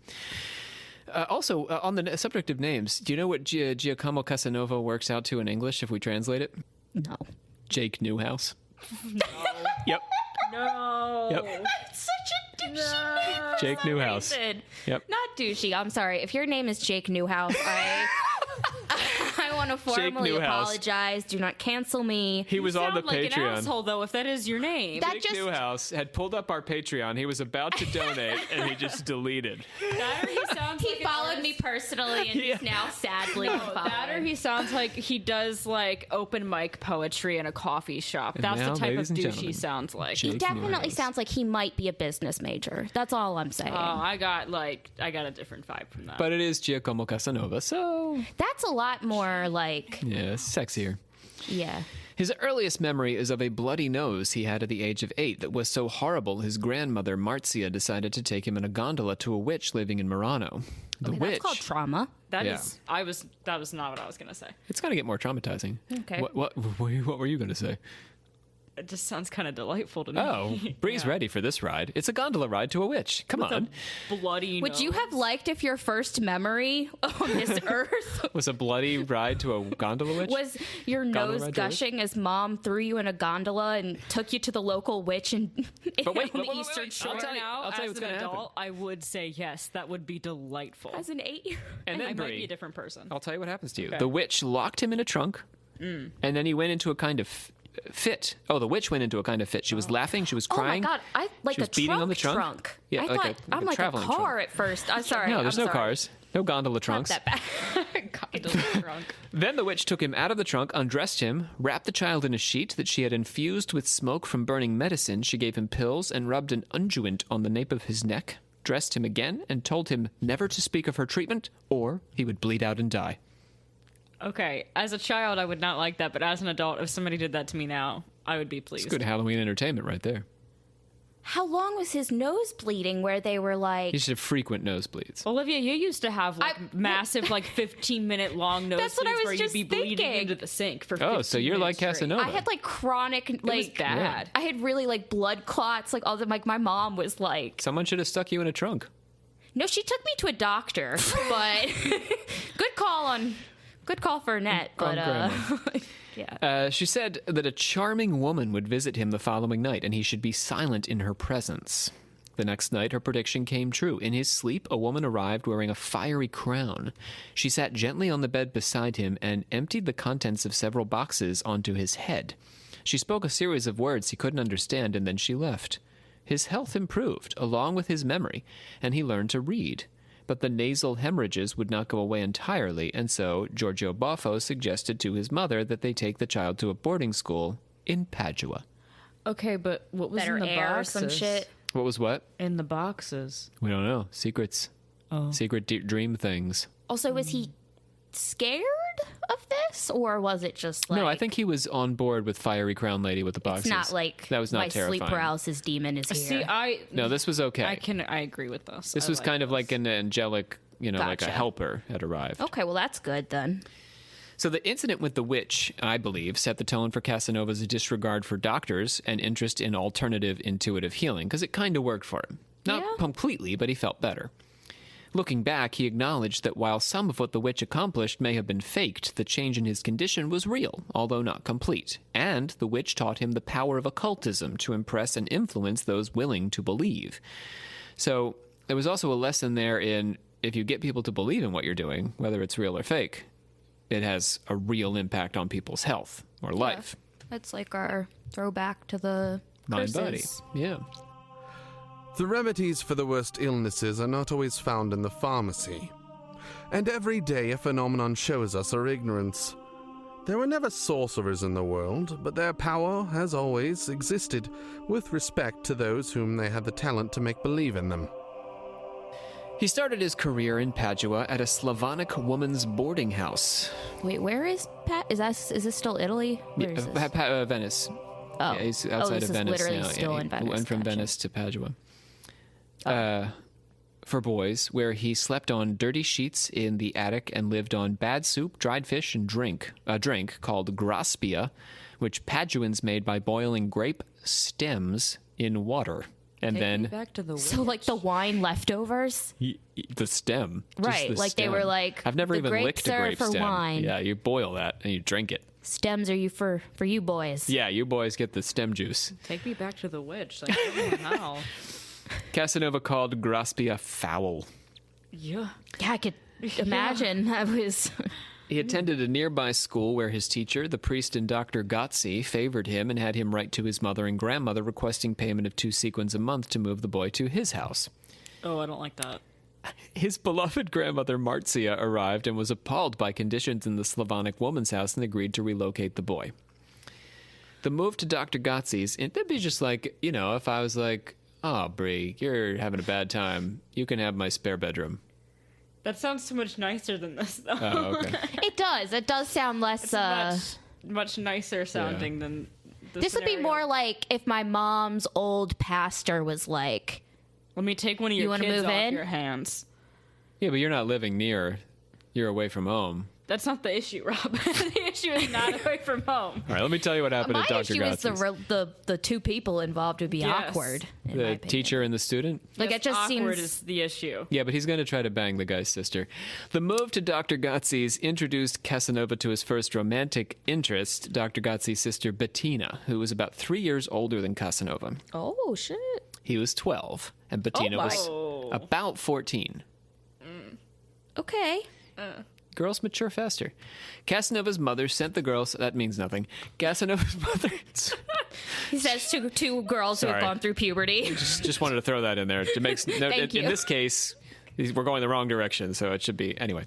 Also, on the subject of names, do you know what Giacomo Casanova works out to in English if we translate it? No. Jake Newhouse. No. Yep. No. Yep. That's such a douchey name for Jake some Newhouse. reason. Yep. Not douchey. I'm sorry. If your name is Jake Newhouse, I want to formally Newhouse. apologize. Do not cancel me. He was on the Sound like an Patreon. asshole, though, if that is your name. That Jake just Newhouse had pulled up our Patreon. He was about to donate, and he just deleted. That or he sounds he like an followed artist. me personally and he's now sadly unfollowed. That or he sounds like he does like open mic poetry in a coffee shop. And That's now, the type of ladies and douche gentlemen, he sounds like. Jake He definitely Newhouse. sounds like he might be a business major. That's all I'm saying. I got a different vibe from that. But it is Giacomo Casanova, so That's a lot more like, yeah, sexier. yeah. His earliest memory is of a bloody nose he had at the age of 8 that was so horrible his grandmother Marzia decided to take him in a gondola to a witch living in Murano. The Okay, witch. that's called trauma. that yeah. was not what I was gonna say. It's going to get more traumatizing. Okay. What were you going to say? It just sounds kind of delightful to me. Oh, Bree's Yeah. ready for this ride. It's a gondola ride to a witch. Come on. Bloody Would you nose. have liked if your first memory on this earth Was a bloody ride to a gondola witch? was your Gondola nose ride to a witch? gushing as mom threw you in a gondola and took you to the local witch and But wait, on wait, the wait, Eastern wait. Shore? I'll tell you As what's an gonna happen. adult, I would say yes. That would be delightful. As an 8-year-old. And I then might be Bree, a different person. I'll tell you what happens to you. Okay. The witch locked him in a trunk, and then he went into a kind of fit. Oh, the witch went into a kind of fit. She was laughing. She was Oh my crying. god! I like She was a beating trunk on the trunk? Yeah, I like thought a I'm like a traveling car trunk. at first. I'm sorry. No, there's I'm no sorry. cars. No gondola Not trunks. that bad. Kind of drunk. Then the witch took him out of the trunk, undressed him, wrapped the child in a sheet that she had infused with smoke from burning medicine. She gave him pills and rubbed an unguent on the nape of his neck, dressed him again, and told him never to speak of her treatment or he would bleed out and die. Okay, as a child, I would not like that, but as an adult, if somebody did that to me now, I would be pleased. It's good Halloween entertainment right there. How long was his nose bleeding? Where they were like, He should have frequent nosebleeds. Olivia, you used to have like I- massive, like 15-minute long nosebleeds That's what I was where just you'd be bleeding thinking. into the sink for. Oh, so 15 you're like minutes straight. Casanova. I had like chronic, like was bad. I had really like blood clots. Like all the like my mom was like, Someone should have stuck you in a trunk. no, she took me to a doctor, but good call for Annette. But yeah. She said that a charming woman would visit him the following night, and he should be silent in her presence. The next night, her prediction came true. In his sleep, a woman arrived wearing a fiery crown. She sat gently on the bed beside him and emptied the contents of several boxes onto his head. She spoke a series of words he couldn't understand, and then she left. His health improved, along with his memory, and he learned to read. But the nasal hemorrhages would not go away entirely, and so Giorgio Buffo suggested to his mother that they take the child to a boarding school in Padua. Okay, but what was Better in the air or boxes? some shit. What was what? In the boxes. We don't know. Secrets. Oh. Secret dream things. Also, was he scared of this, or was it just like? No, I think he was on board with Fiery Crown Lady with the boxes. it's not like that was not my terrifying. sleep paralysis demon is here. See, No, this was okay. I agree with this. This I was like kind of this. like an angelic, like a Gotcha. helper had arrived. Okay, well that's good then. So the incident with the witch, I believe, set the tone for Casanova's disregard for doctors and interest in alternative intuitive healing, because it kind of worked for him. Not Yeah. completely, but he felt better. Looking back, he acknowledged that while some of what the witch accomplished may have been faked, the change in his condition was real, although not complete. And the witch taught him the power of occultism to impress and influence those willing to believe. So there was also a lesson there in if you get people to believe in what you're doing, whether it's real or fake, it has a real impact on people's health or life. It's like our throwback to the Mind body. curses. Yeah. The remedies for the worst illnesses are not always found in the pharmacy. and every day a phenomenon shows us our ignorance. There were never sorcerers in the world, but their power has always existed, with respect to those whom they had the talent to make believe in them. He started his career in Padua at a Slavonic woman's boarding house. Wait, where is Pat? Is this still Italy? Where is this? Venice. Oh. Yeah, he's outside this of is Venice literally now. still in He Venice. went from Gotcha. Venice to Padua. For boys, where he slept on dirty sheets in the attic and lived on bad soup, dried fish, and a drink called graspia, which Paduans made by boiling grape stems in water. And then back to the So like the wine leftovers, the stem. Just right? the Like they stem. were like, I've never the even grapes licked a are grape for stem. wine. Yeah, you boil that and you drink it. Stems are you for you boys. Yeah, you boys get the stem juice. Take me back to the witch. Like, I don't know how. Casanova called graspia foul. Yeah. Yeah, I could imagine. I was. He attended a nearby school where his teacher, the priest and Dr. Gozzi, favored him and had him write to his mother and grandmother requesting payment of 2 sequins a month to move the boy to his house. Oh, I don't like that. His beloved grandmother Marcia arrived and was appalled by conditions in the Slavonic woman's house and agreed to relocate the boy. The move to Dr. Gozzi's, it'd be just like, if I was like, oh, Bree, you're having a bad time. You can have my spare bedroom. That sounds so much nicer than this, though. Oh, okay. It does. It does sound less. It's much nicer sounding than This would be scenario. more like if my mom's old pastor was like, Let me take one of You your wanna kids move off in? your hands. Yeah, but you're not living near. You're away from home. That's not the issue, Rob. The issue is not away from home. All right, let me tell you what happened my at Dr. issue is Gozzi's. the two people involved would be Yes. awkward. in my The opinion. teacher and the student? Like Yes, it just awkward seems. is the issue. Yeah, but he's going to try to bang the guy's sister. The move to Dr. Gozzi's introduced Casanova to his first romantic interest, Dr. Gozzi's sister Bettina, who was about 3 years older than Casanova. Oh shit. He was 12, and Bettina my. was about 14. Okay. Girls mature faster. Casanova's mother sent the girls. That means nothing. Casanova's mother. He says to two girls who have Sorry. gone through puberty. just wanted to throw that in there. It makes no, Thank in you. this case, we're going the wrong direction, so it should be anyway.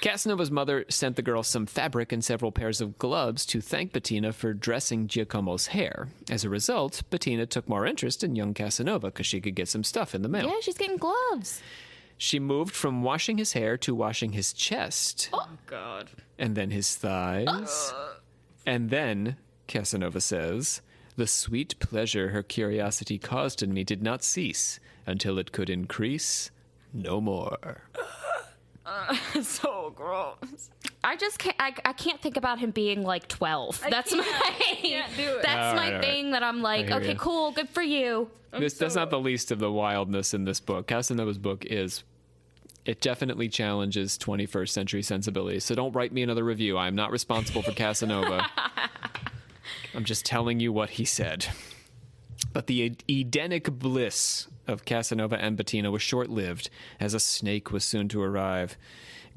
Casanova's mother sent the girls some fabric and several pairs of gloves to thank Bettina for dressing Giacomo's hair. As a result, Bettina took more interest in young Casanova because she could get some stuff in the mail. Yeah, she's getting gloves. She moved from washing his hair to washing his chest, Oh, God. and then his thighs, and then, Casanova says, the sweet pleasure her curiosity caused in me did not cease until it could increase no more. So gross. I just can't. I can't think about him being like 12. That's my. can't do it. That's All my right, all thing. That I'm like, hear okay, you. cool, good for you. That's not the least of the wildness in this book. Casanova's book it definitely challenges 21st century sensibilities. So don't write me another review. I'm not responsible for Casanova. I'm just telling you what he said. But the Edenic bliss of Casanova and Bettina was short-lived, as a snake was soon to arrive.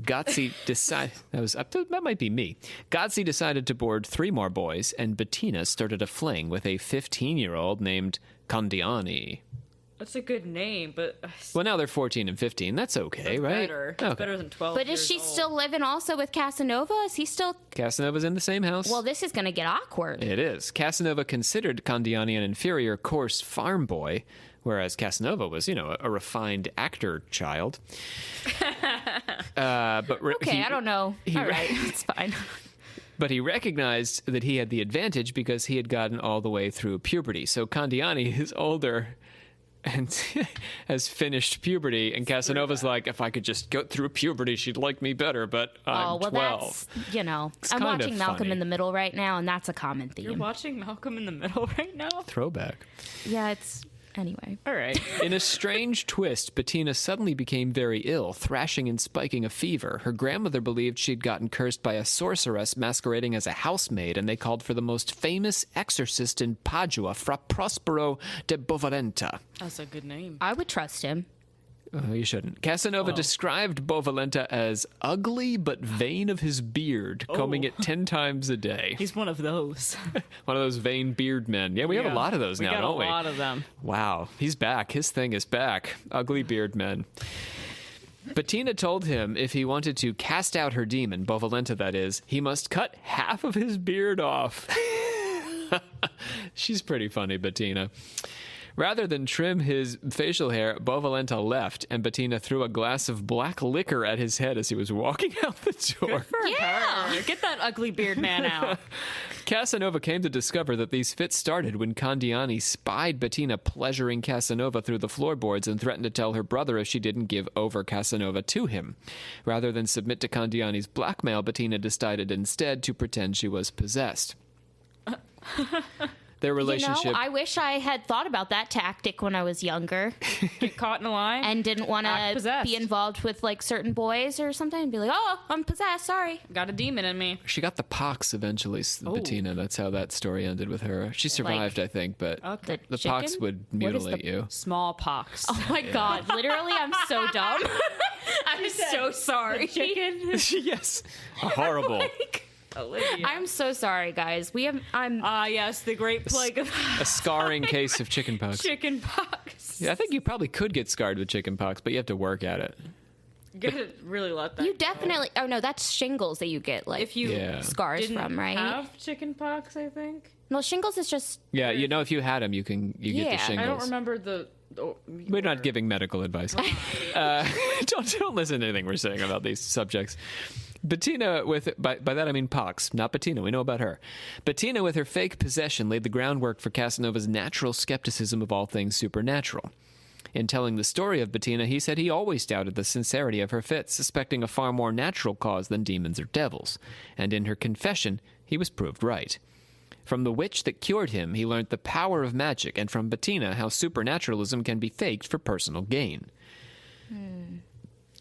Gozzi decided that might be me. Gozzi decided to board 3 more boys, and Bettina started a fling with a 15-year-old named Candiani. That's a good name, but Well, now they're 14 and 15. That's okay, right? better. It's Okay. better than 12 But years is she old. still living also with Casanova? Is he still? Casanova's in the same house. Well, this is gonna get awkward. It is. Casanova considered Candiani an inferior, coarse farm boy, whereas Casanova was, a refined actor child. Okay, I don't know. All right, it's fine. But he recognized that he had the advantage because he had gotten all the way through puberty. So Candiani is older and has finished puberty, and Casanova's like, if I could just go through puberty, she'd like me better, but I'm 12. That's I'm kind of watching Malcolm funny. in the Middle right now, and that's a common You're theme. watching Malcolm in the Middle right now? Throwback. Yeah, it's anyway. All right. In a strange twist, Bettina suddenly became very ill, thrashing and spiking a fever. Her grandmother believed she'd gotten cursed by a sorceress masquerading as a housemaid, and they called for the most famous exorcist in Padua, Fra Prospero de Bovalenta. That's a good name. I would trust him. Oh, you shouldn't. Casanova described Bovalenta as ugly but vain of his beard, combing it 10 times a day. He's one of those. One of those vain beard men. Yeah, we have a lot of those now, don't we? We got a lot of them. Wow, he's back. His thing is back. Ugly beard men. Bettina told him if he wanted to cast out her demon, Bovalenta that is, he must cut half of his beard off. She's pretty funny, Bettina. Rather than trim his facial hair, Bovalenta left, and Bettina threw a glass of black liquor at his head as he was walking out the door. Yeah, get that ugly beard man out. Casanova came to discover that these fits started when Candiani spied Bettina pleasuring Casanova through the floorboards and threatened to tell her brother if she didn't give over Casanova to him. Rather than submit to Candiani's blackmail, Bettina decided instead to pretend she was possessed. Their relationship... I wish I had thought about that tactic when I was younger. Get caught in a lie. And didn't want to be involved with, like, certain boys or something. And be like, oh, I'm possessed, sorry. Got a demon in me. She got the pox eventually, Bettina. That's how that story ended with her. She survived, I think, but the pox would mutilate you. Smallpox. Oh, my God. Literally, I'm so dumb. I'm so sorry. Chicken? Yes. Horrible. Olivia. I'm so sorry, guys. Yes, the great plague of A scarring case of chickenpox. chickenpox. Yeah, I think you probably could get scarred with chickenpox, but you have to work at it. You gotta really let that You go. definitely... Oh, no, that's shingles that you get, like, If you scars didn't from, right? have chickenpox, I think. No, shingles is just... Yeah, if you had them, you get the shingles. I don't remember the... We're not giving medical advice. Don't listen to anything we're saying about these subjects. Bettina by that I mean pox, not Bettina. We know about her. Bettina, with her fake possession, laid the groundwork for Casanova's natural skepticism of all things supernatural. In telling the story of Bettina, he said he always doubted the sincerity of her fits, suspecting a far more natural cause than demons or devils. And in her confession, he was proved right. From the witch that cured him, he learned the power of magic, and from Bettina how supernaturalism can be faked for personal gain.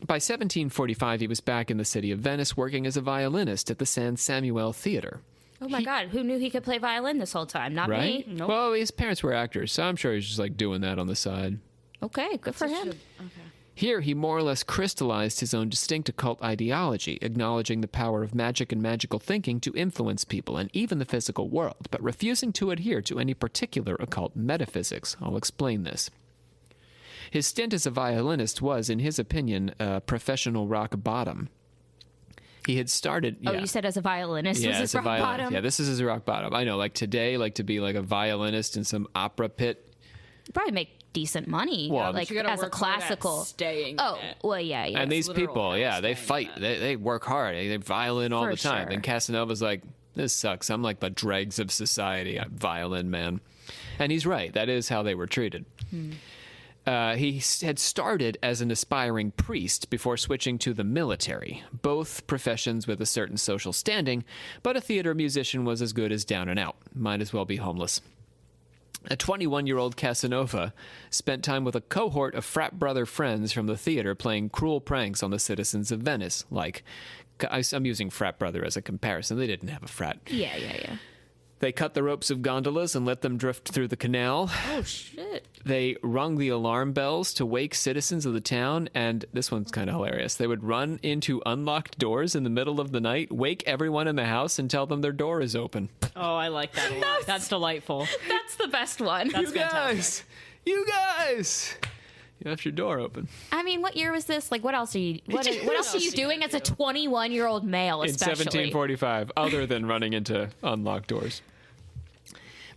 By 1745, he was back in the city of Venice working as a violinist at the San Samuel Theater. Oh, my God. Who knew he could play violin this whole time? Not Right? me. Nope. Well, his parents were actors, so I'm sure he's just like doing that on the side. Okay, good for him. Here, he more or less crystallized his own distinct occult ideology, acknowledging the power of magic and magical thinking to influence people and even the physical world, but refusing to adhere to any particular occult metaphysics. I'll explain this. His stint as a violinist was, in his opinion, professional rock bottom. He had started... Oh, you said as a violinist. Yeah, was as his a rock violinist. bottom? Yeah, this is his rock bottom. I know, like today, like to be like a violinist in some opera pit. You probably make decent money, Well, like You gotta as a work hard at classical. staying. Oh, in it. well, yeah. And these literal people, they staying fight. in it. They work hard. They violin all For the time. sure. And Casanova's like, this sucks. I'm like the dregs of society. I'm violin man. And he's right. That is how they were treated. He had started as an aspiring priest before switching to the military, both professions with a certain social standing, but a theater musician was as good as down and out. Might as well be homeless. A 21-year-old Casanova spent time with a cohort of frat brother friends from the theater playing cruel pranks on the citizens of Venice. Like, I'm using frat brother as a comparison. They didn't have a frat. Yeah. They cut the ropes of gondolas and let them drift through the canal. Oh, shit. They rung the alarm bells to wake citizens of the town, and this one's kind of hilarious. They would run into unlocked doors in the middle of the night, wake everyone in the house, and tell them their door is open. Oh, I like that a lot. That's delightful. That's the best one. That's fantastic. You guys! You left your door open. I mean, what year was this? Like, what else are you doing as a 21-year-old male, In especially? 1745, other than running into unlocked doors.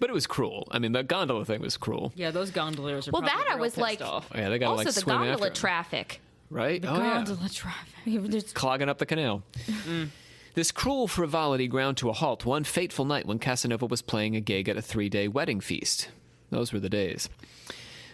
But it was cruel. I mean, the gondola thing was cruel. Yeah, those gondoliers are Well, probably that I real was pissed like... off. Yeah, they got Also, like the swim after gondola him. traffic. Right? Gondola traffic. Clogging up the canal. This cruel frivolity ground to a halt one fateful night when Casanova was playing a gig at a 3-day wedding feast. Those were the days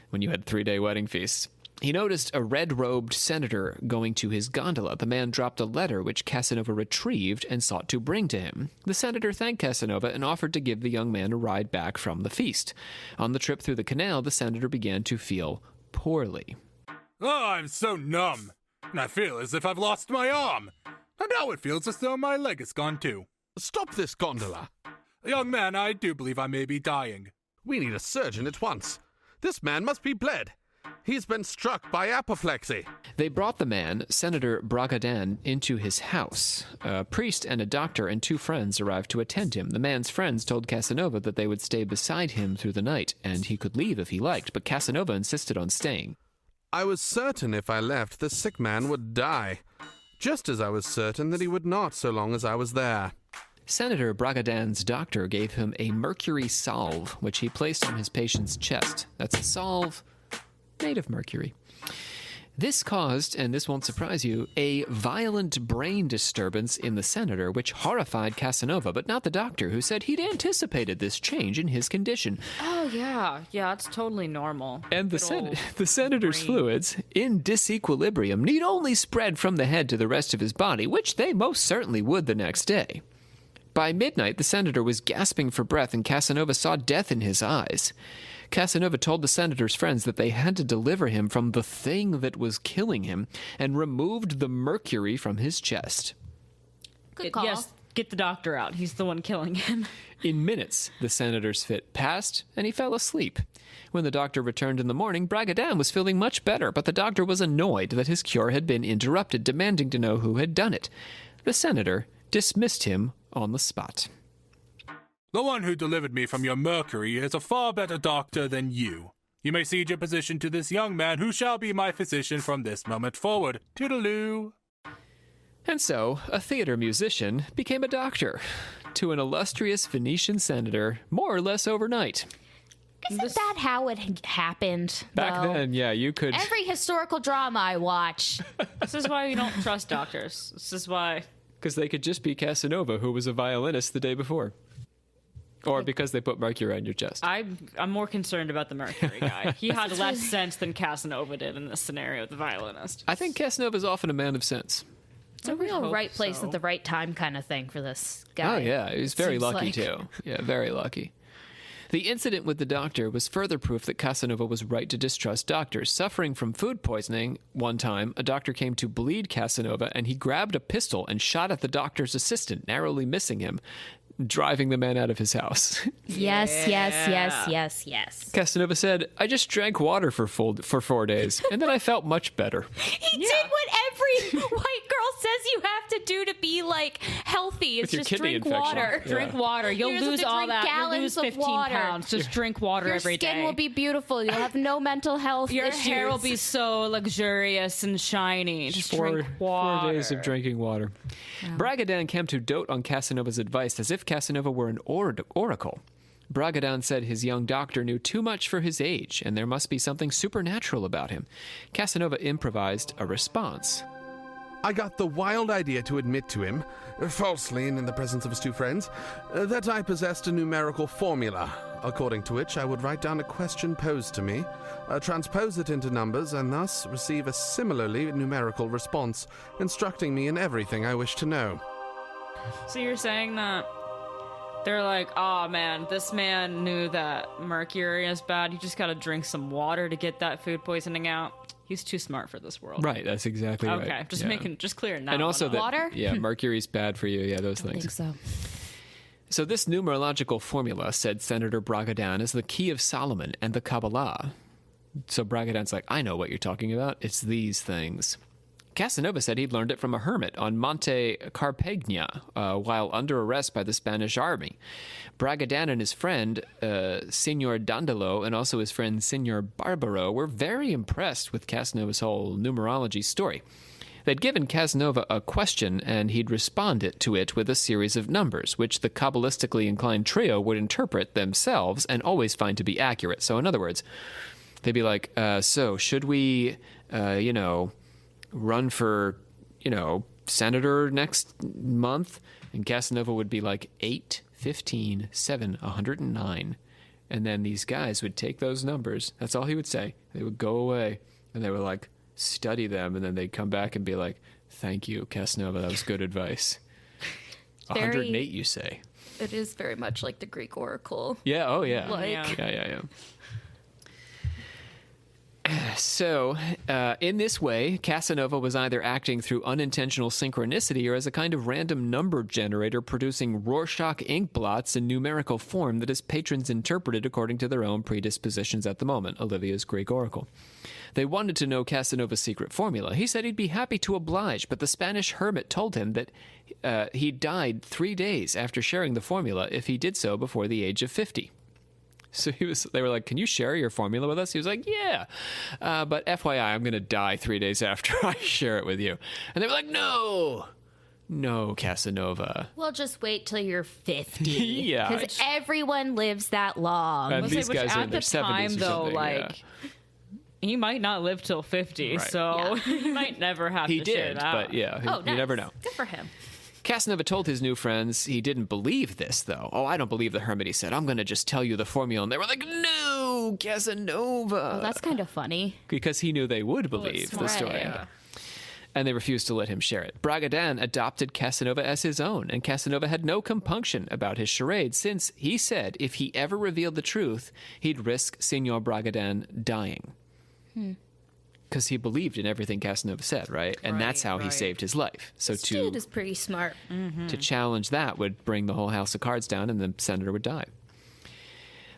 when you had 3-day wedding feasts. He noticed a red-robed senator going to his gondola. The man dropped a letter which Casanova retrieved and sought to bring to him. The senator thanked Casanova and offered to give the young man a ride back from the feast. On the trip through the canal, the senator began to feel poorly. Oh, I'm so numb. And I feel as if I've lost my arm. And now it feels as though my leg is gone too. Stop this gondola. Young man, I do believe I may be dying. We need a surgeon at once. This man must be bled. He's been struck by apoplexy. They brought the man, Senator Bragadin, into his house. A priest and a doctor and 2 friends arrived to attend him. The man's friends told Casanova that they would stay beside him through the night, and he could leave if he liked, but Casanova insisted on staying. I was certain if I left, the sick man would die, just as I was certain that he would not so long as I was there. Senator Bragadan's doctor gave him a mercury salve, which he placed on his patient's chest. That's a salve made of mercury. This caused, and this won't surprise you, a violent brain disturbance in the senator, which horrified Casanova, but not the doctor, who said he'd anticipated this change in his condition. Oh, yeah. Yeah, it's totally normal. And the senator's fluids, in disequilibrium, need only spread from the head to the rest of his body, which they most certainly would the next day. By midnight, the senator was gasping for breath, and Casanova saw death in his eyes. Casanova told the senator's friends that they had to deliver him from the thing that was killing him and removed the mercury from his chest. Good call. Yes, get the doctor out. He's the one killing him. In minutes, the senator's fit passed, and he fell asleep. When the doctor returned in the morning, Bragadan was feeling much better, but the doctor was annoyed that his cure had been interrupted, demanding to know who had done it. The senator dismissed him on the spot. The one who delivered me from your mercury is a far better doctor than you. You may cede your position to this young man who shall be my physician from this moment forward. Toodaloo. And so, a theater musician became a doctor to an illustrious Venetian senator, more or less overnight. Isn't that how it happened? Back though? then, yeah, you could... Every historical drama I watch. This is why we don't trust doctors. This is why... Because they could just be Casanova, who was a violinist the day before. Or because they put mercury on your chest. I'm more concerned about the mercury guy. He had less sense than Casanova did in this scenario, the violinist. I think Casanova's often a man of sense. It's a real right place at the right time kind of thing for this guy. Oh, yeah, he was very Seems lucky, like. too. Yeah, very lucky. The incident with the doctor was further proof that Casanova was right to distrust doctors. Suffering from food poisoning, one time, a doctor came to bleed Casanova, and he grabbed a pistol and shot at the doctor's assistant, narrowly missing him, driving the man out of his house. Yes. Casanova said, I just drank water for 4 days, and then I felt much better. He did what every white girl says you have to do to be, like, healthy. It's With your just kidney drink infection. water. Yeah. Drink water. You'll You're supposed lose to all drink that. You'll gallons lose of 15 water. pounds. Just drink water Your every day. skin will be beautiful. You'll have no mental health Your issues. hair will be so luxurious and shiny. Just drink water. 4 days of drinking water. Bragadan came to dote on Casanova's advice as if Casanova were an oracle. Bragadan said his young doctor knew too much for his age, and there must be something supernatural about him. Casanova improvised a response. I got the wild idea to admit to him, falsely and in the presence of his two friends, that I possessed a numerical formula, according to which I would write down a question posed to me, transpose it into numbers, and thus receive a similarly numerical response, instructing me in everything I wish to know. So you're saying that they're like, oh man, this man knew that mercury is bad. You just gotta drink some water to get that food poisoning out. He's too smart for this world. Right, that's exactly right. Okay, just clearing that. And also that, Water? yeah, mercury's bad for you. Yeah, those I things. think so. So this numerological formula, said Senator Bragadan, is the key of Solomon and the Kabbalah. So Bragadan's like, I know what you're talking about. It's these things. Casanova said he'd learned it from a hermit on Monte Carpegna while under arrest by the Spanish army. Bragadan and his friend, Signor Dandolo, and also his friend Signor Barbaro, were very impressed with Casanova's whole numerology story. They'd given Casanova a question, and he'd responded to it with a series of numbers, which the Kabbalistically inclined trio would interpret themselves and always find to be accurate. So in other words, they'd be like, so should we, run for, senator next month? And Casanova would be like 8, 15, 7, 109. And then these guys would take those numbers. That's all he would say. They would go away, and they would like study them, and then they'd come back and be like, thank you, Casanova, that was good advice. 108, you say? It is very much like the Greek oracle. Yeah, oh yeah. Yeah. So, in this way, Casanova was either acting through unintentional synchronicity or as a kind of random number generator producing Rorschach ink blots in numerical form that his patrons interpreted according to their own predispositions at the moment, Olivia's Greek oracle. They wanted to know Casanova's secret formula. He said he'd be happy to oblige, but the Spanish hermit told him that he died 3 days after sharing the formula if he did so before the age of 50. So they were like, can you share your formula with us? He was like, yeah. But FYI, I'm going to die 3 days after I share it with you. And they were like, no, Casanova. Well, just wait till you're 50. Yeah. Because everyone lives that long. And these Which guys are in at their the 70s time, or though, something. like, he might not live till 50, Right. so he might never have He to shit did, it out. but yeah, Oh, you nice. never know. Good for him. Casanova told his new friends he didn't believe this, though. Oh, I don't believe the hermit, he said. I'm going to just tell you the formula. And they were like, no, Casanova. Oh, that's kind of funny. Because he knew they would Well, believe it's the smart, story. yeah. And they refused to let him share it. Bragadin adopted Casanova as his own, and Casanova had no compunction about his charade, since he said if he ever revealed the truth, he'd risk Signor Bragadin dying. Because he believed in everything Casanova said, right? And that's how he right. saved his life. So Dude is pretty smart. to challenge that would bring the whole house of cards down, and the senator would die.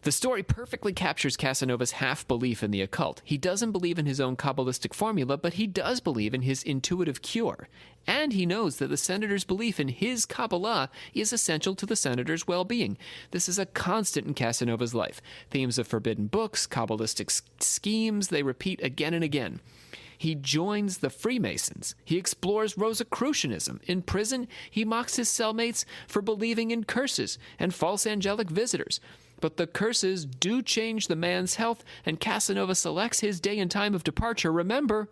The story perfectly captures Casanova's half-belief in the occult. He doesn't believe in his own Kabbalistic formula, but he does believe in his intuitive cure. And he knows that the senator's belief in his Kabbalah is essential to the senator's well-being. This is a constant in Casanova's life. Themes of forbidden books, Kabbalistic schemes, they repeat again and again. He joins the Freemasons. He explores Rosicrucianism. In prison, he mocks his cellmates for believing in curses and false angelic visitors. But the curses do change the man's health, and Casanova selects his day and time of departure, remember,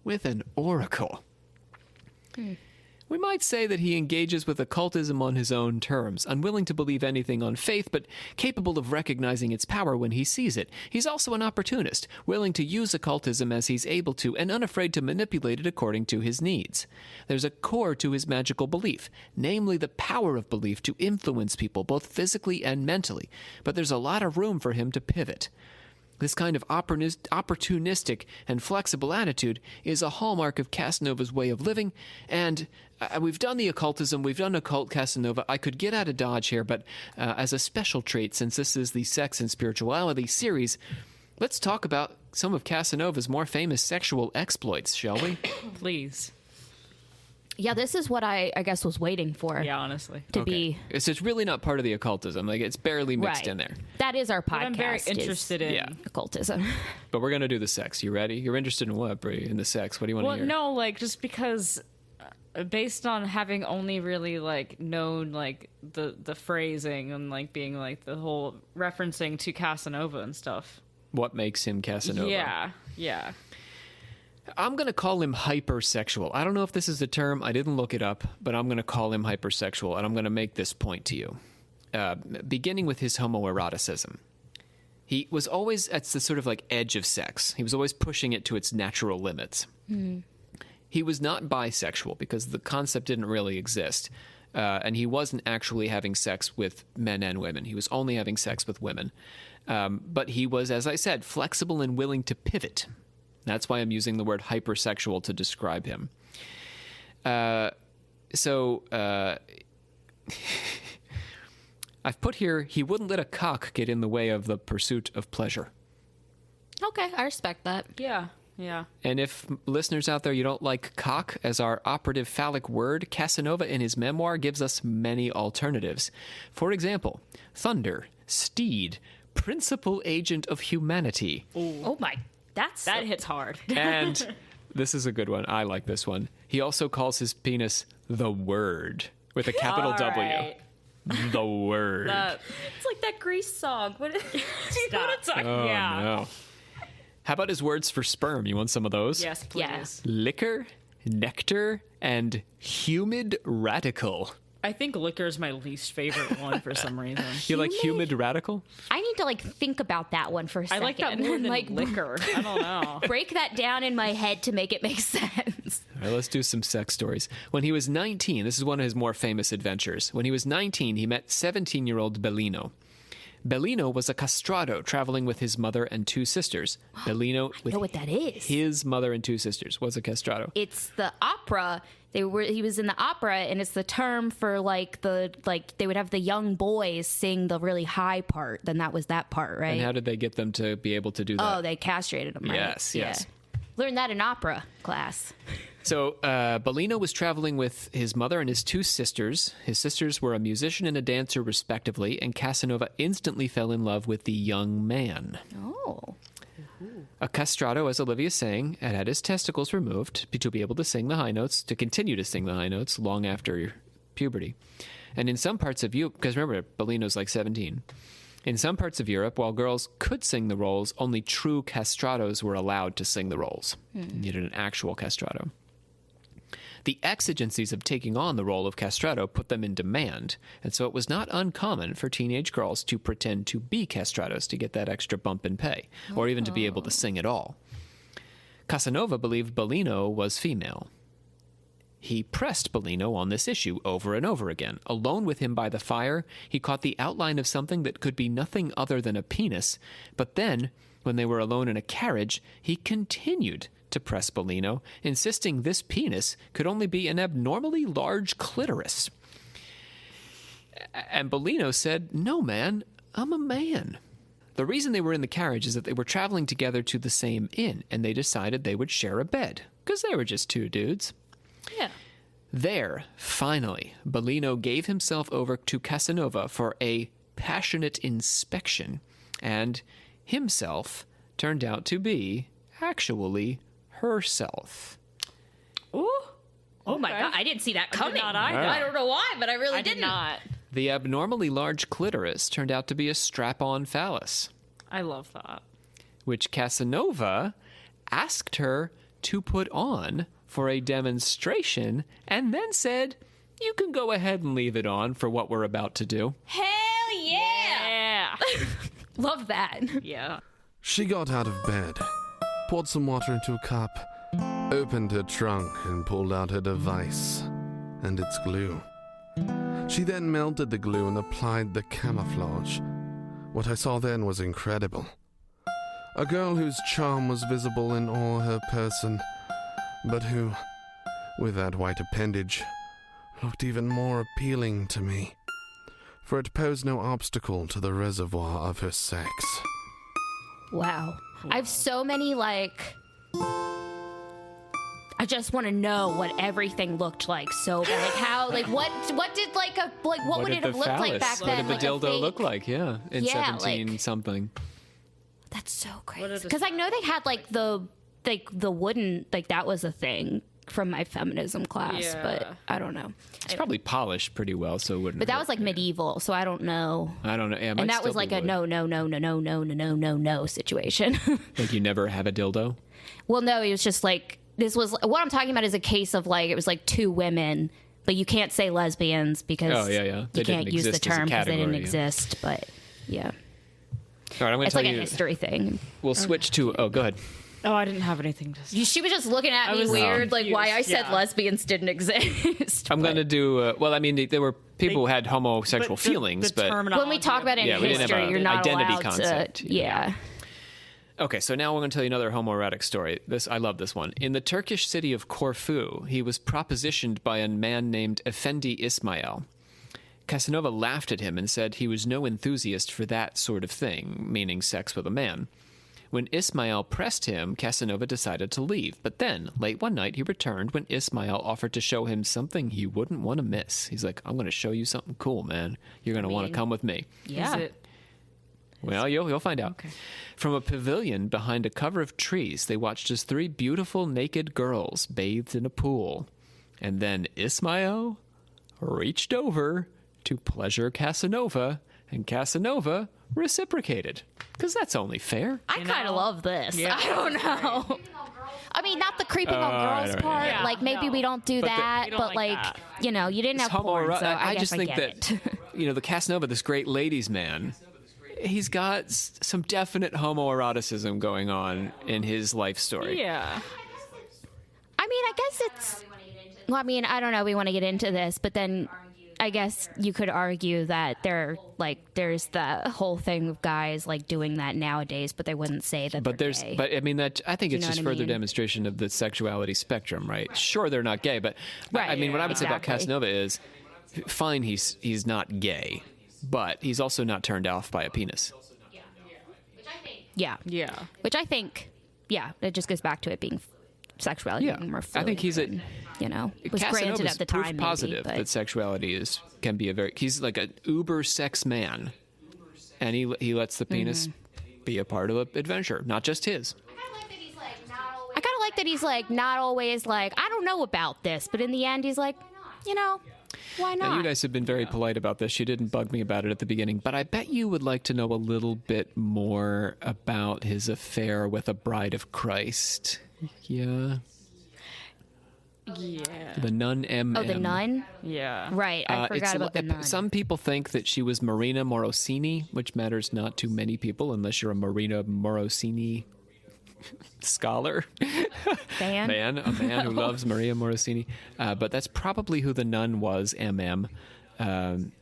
with an oracle. We might say that he engages with occultism on his own terms, unwilling to believe anything on faith, but capable of recognizing its power when he sees it. He's also an opportunist, willing to use occultism as he's able to, and unafraid to manipulate it according to his needs. There's a core to his magical belief, namely the power of belief to influence people, both physically and mentally, but there's a lot of room for him to pivot. This kind of opportunistic and flexible attitude is a hallmark of Casanova's way of living, and we've done the occultism, we've done occult Casanova. I could get out of Dodge here, but as a special trait, since this is the Sex and Spirituality series, let's talk about some of Casanova's more famous sexual exploits, shall we? Please. Yeah, this is what I guess was waiting for. Yeah, honestly. To be So it's really not part of the occultism. Like, it's barely mixed right. in there. That is our podcast. But I'm very is interested in. Yeah. occultism. But we're going to do the sex. You ready? You're interested in what, Brie? In the sex. What do you want Well, to hear? no, like, just because based on having only really, like, known, like, the phrasing and, like, being, like, the whole referencing to Casanova and stuff. What makes him Casanova? Yeah. I'm going to call him hypersexual. I don't know if this is a term. I didn't look it up, but I'm going to call him hypersexual, and I'm going to make this point to you. Beginning with his homoeroticism. He was always at the sort of like edge of sex. He was always pushing it to its natural limits. He was not bisexual because the concept didn't really exist. And he wasn't actually having sex with men and women. He was only having sex with women. But he was, as I said, flexible and willing to pivot. That's why I'm using the word hypersexual to describe him. I've put here, he wouldn't let a cock get in the way of the pursuit of pleasure. Okay, I respect that. Yeah. And if listeners out there, you don't like cock as our operative phallic word, Casanova in his memoir gives us many alternatives. For example, thunder, steed, principal agent of humanity. Oh my, That hits hard. And this is a good one. I like this one. He also calls his penis the Word with a capital All W. right. The Word. It's like that Grease song. What is Stop. Oh, yeah. no. How about his words for sperm? You want some of those? Yes, please. Yes. Liquor, nectar, and humid radical. I think liquor is my least favorite one for some reason. You like humid radical? I need to like think about that one for a I second. like that more and, than like liquor. I don't know. break that down in my head to make it make sense. All right, let's do some sex stories. When he was 19, this is one of his more famous adventures. When he was 19, he met 17-year-old Bellino. Bellino was a castrato traveling with his mother and two sisters. Bellino, I know what that is. his mother and two sisters, was a castrato. It's the opera. He was in the opera, and it's the term for like they would have the young boys sing the really high part. Then that was that part, right? And how did they get them to be able to do that? Oh, they castrated them, right? Yes, yes. Learned that in opera class. So Bellino was traveling with his mother and his two sisters. His sisters were a musician and a dancer, respectively, and Casanova instantly fell in love with the young man. Oh. A castrato, as Olivia's saying, had had his testicles removed to be able to sing the high notes, to continue to sing the high notes long after puberty. And in some parts of Europe, because remember, Bellino's like 17. In some parts of Europe, while girls could sing the roles, only true castratos were allowed to sing the roles. You needed an actual castrato. The exigencies of taking on the role of castrato put them in demand, and so it was not uncommon for teenage girls to pretend to be castratos to get that extra bump in pay, or even to be able to sing at all. Casanova believed Bellino was female. He pressed Bellino on this issue over and over again. Alone with him by the fire, he caught the outline of something that could be nothing other than a penis, but then, when they were alone in a carriage, he continued to press Bellino, insisting this penis could only be an abnormally large clitoris. And Bellino said, "No, man, I'm a man." The reason they were in the carriage is that they were traveling together to the same inn, and they decided they would share a bed, because they were just two dudes. Yeah. There, finally, Bellino gave himself over to Casanova for a passionate inspection, and himself turned out to be, actually, herself. Ooh. Oh my God, I didn't see that coming. not either. I don't know why, but I really I did didn't. not. The abnormally large clitoris turned out to be a strap-on phallus, I love that. which Casanova asked her to put on for a demonstration, and then said, "You can go ahead and leave it on for what we're about to do." Hell yeah! Yeah. Love that. Yeah. She got out of bed, poured some water into a cup, opened her trunk and pulled out her device and its glue. She then melted the glue and applied the camouflage. What I saw then was incredible. A girl whose charm was visible in all her person, but who, with that white appendage, looked even more appealing to me, for it posed no obstacle to the reservoir of her sex. Wow. I have so many, like... I just want to know what everything looked like so bad. Like how, like what did like a, like what would did it have the looked like back phallus- then? What did the like a dildo fake- look like? Yeah, in Yeah, 17 like- something. That's so What crazy. is Because I know they had like the wooden, like that was a thing from my feminism class, Yeah. but I don't know. It's probably polished pretty well, so it wouldn't. But that hurt. was like medieval, so I don't know. I don't know. Yeah, it might And that still was like be a wood. no situation. Like you never have a dildo. Well, no, it was just like, this was, what I'm talking about is a case of like, it was like two women, but you can't say lesbians because Oh, yeah. They you can't didn't use the exist as a term because they didn't category, yeah. exist, but yeah. All right, I'm going to It's tell like a you. history thing. We'll switch to. Oh, go ahead. Oh, I didn't have anything to say. She was just looking at me was weird, like why I confused, said yeah. lesbians didn't exist. I'm going to do. Well, I mean, there were people who had homosexual But the- feelings, the but terminology When we talk about it Yeah, in we didn't have history, a you're not identity allowed concept. to. Yeah. Okay, so now we're going to tell you another homoerotic story. I love this one. In the Turkish city of Corfu, he was propositioned by a man named Effendi Ismail. Casanova laughed at him and said he was no enthusiast for that sort of thing, meaning sex with a man. When Ismail pressed him, Casanova decided to leave. But then, late one night, he returned when Ismail offered to show him something he wouldn't want to miss. He's like, "I'm going to show you something cool, man. You're going to want to come with me." Yeah. Is it? Well, you'll find out. Okay. From a pavilion behind a cover of trees, they watched as three beautiful naked girls bathed in a pool. And then Ismail reached over to pleasure Casanova, and Casanova reciprocated. Because that's only fair. I kind of love this. Yeah. I don't know. I mean, not the creeping on I girls don't know. part. Yeah, like maybe no. we don't do But that, we don't but like like that. you know, you didn't have porn, so I guess just think get that, it. the Casanova, this great ladies' man, he's got some definite homoeroticism going on in his life story. Yeah. I mean, I guess it's. Well, I mean, I don't know. We want to get into this, but then I guess you could argue that there's the whole thing of guys like doing that nowadays, but they wouldn't say that. But they're gay. I mean that I think Do you it's know just what I further mean? demonstration of the sexuality spectrum, right? Sure, they're not gay, but I mean, what I would say about exactly. Casanova is, fine, he's not gay, but he's also not turned off by a penis. yeah, Yeah. which I think, yeah, it just goes back to it being sexuality Yeah, more I think he's fluid than, was granted Casanova's at the proof time. positive maybe, that sexuality can be he's like an uber sex man, and he lets the penis be a part of an adventure, not just his. I kind of like that he's like not always like, I don't know about this, but in the end he's like, why not? Now, you guys have been very polite about this. You didn't bug me about it at the beginning, but I bet you would like to know a little bit more about his affair with a bride of Christ. Yeah. Yeah. The nun M. Oh, the nun? Yeah. Right, I forgot about the nun. Some people think that she was Marina Morosini, which matters not to many people unless you're a Marina Morosini scholar. Fan? A man who loves Maria Morosini. But that's probably who the nun was, MM,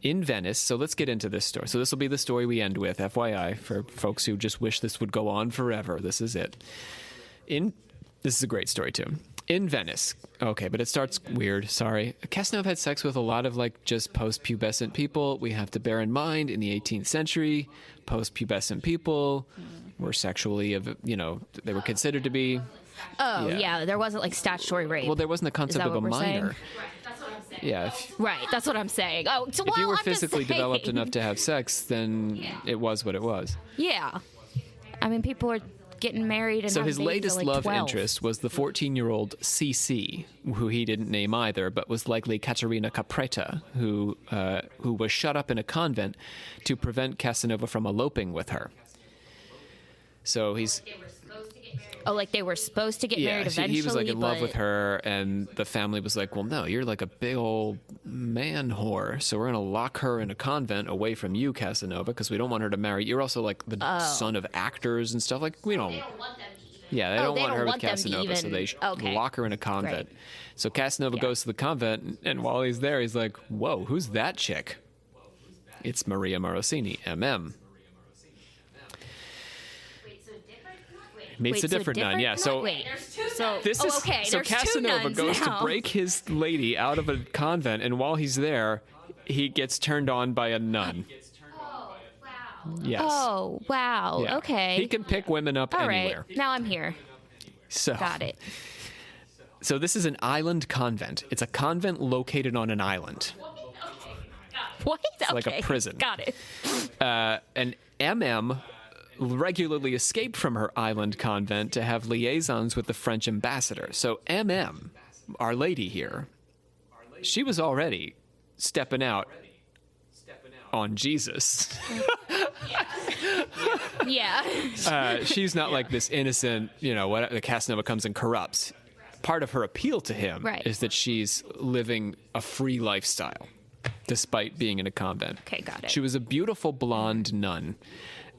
in Venice. So let's get into this story. So this will be the story we end with, FYI, for folks who just wish this would go on forever. This is it. This is a great story, too. In Venice. Okay, but it starts weird. Sorry. Casanova had sex with a lot of just post-pubescent people. We have to bear in mind, in the 18th century, post-pubescent people were sexually, they were considered to be. Oh, yeah. There wasn't statutory rape. Well, there wasn't the concept of a minor. Saying? Yeah. Right, that's what I'm saying. Oh, so if you were I'm just physically developed saying. enough to have sex, then it was what it was. Yeah. I mean, people are getting married and so having his babies latest at, love 12. interest was the 14-year-old CC, who he didn't name either, but was likely Caterina Capretta, who was shut up in a convent to prevent Casanova from eloping with her. So he's... Oh, they were supposed to get married eventually? He was in love with her, and the family was like, well, no, you're like a big old man whore, so we're going to lock her in a convent away from you, Casanova, because we don't want her to marry. You're also the son of actors and stuff. We don't... They don't want them to even... Yeah, they don't want her with Casanova, so they lock her in a convent. Right. So Casanova goes to the convent, and while he's there, he's like, whoa, who's that chick? It's Maria Morosini, MM. Meets a different nun, yeah. So Casanova goes to break his lady out of a convent, and while he's there, he gets turned on by a nun. Oh, wow. Yes. Oh, wow. Yeah. Okay. He can pick women up anywhere. Right. Now I'm here. So, got it. So this is an island convent. It's a convent located on an island. What? It's like a prison. Got it. And MM regularly escaped from her island convent to have liaisons with the French ambassador. So MM, Our Lady here, she was already stepping out on Jesus. Yeah. She's not like this innocent, what the Casanova comes and corrupts. Part of her appeal to him is that she's living a free lifestyle, despite being in a convent. Okay, got it. She was a beautiful blonde nun.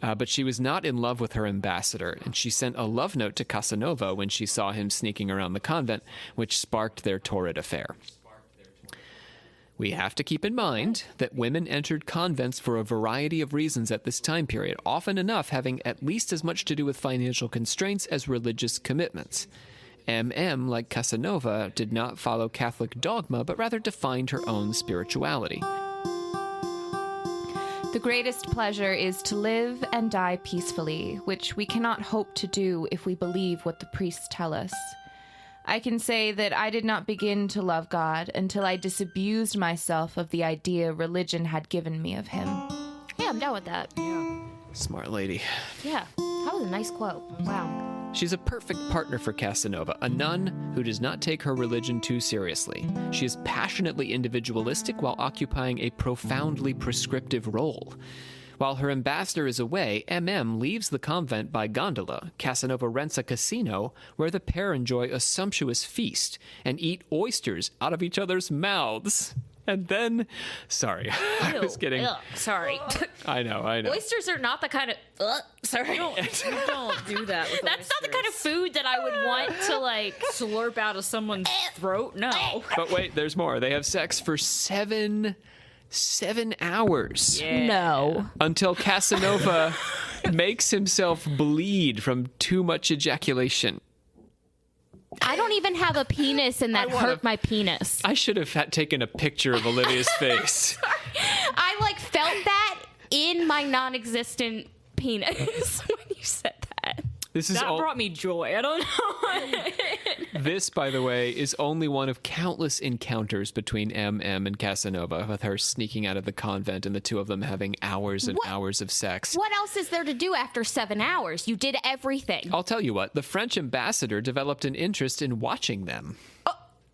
But she was not in love with her ambassador, and she sent a love note to Casanova when she saw him sneaking around the convent, which sparked their torrid affair. We have to keep in mind that women entered convents for a variety of reasons at this time period, often enough having at least as much to do with financial constraints as religious commitments. MM, like Casanova, did not follow Catholic dogma, but rather defined her own spirituality. The greatest pleasure is to live and die peacefully, which we cannot hope to do if we believe what the priests tell us. I can say that I did not begin to love God until I disabused myself of the idea religion had given me of him. Yeah, I'm down with that. Yeah. Smart lady. Yeah, that was a nice quote. Wow. She's a perfect partner for Casanova, a nun who does not take her religion too seriously. She is passionately individualistic while occupying a profoundly prescriptive role. While her ambassador is away, MM leaves the convent by gondola. Casanova rents a casino where the pair enjoy a sumptuous feast and eat oysters out of each other's mouths. And then, sorry, I was kidding. Sorry. I know. Oysters are not the kind of, sorry. Don't do that with That's not the kind of food that I would want to slurp out of someone's throat. No. But wait, there's more. They have sex for 7 hours. Yeah. No. Until Casanova makes himself bleed from too much ejaculation. I don't even have a penis, and that hurt my penis. I should have taken a picture of Olivia's face. I felt that in my non-existent penis when you said that. That brought me joy. I don't know. This, by the way, is only one of countless encounters between MM and Casanova, with her sneaking out of the convent and the two of them having hours and hours of sex. What else is there to do after 7 hours? You did everything. I'll tell you what, the French ambassador developed an interest in watching them.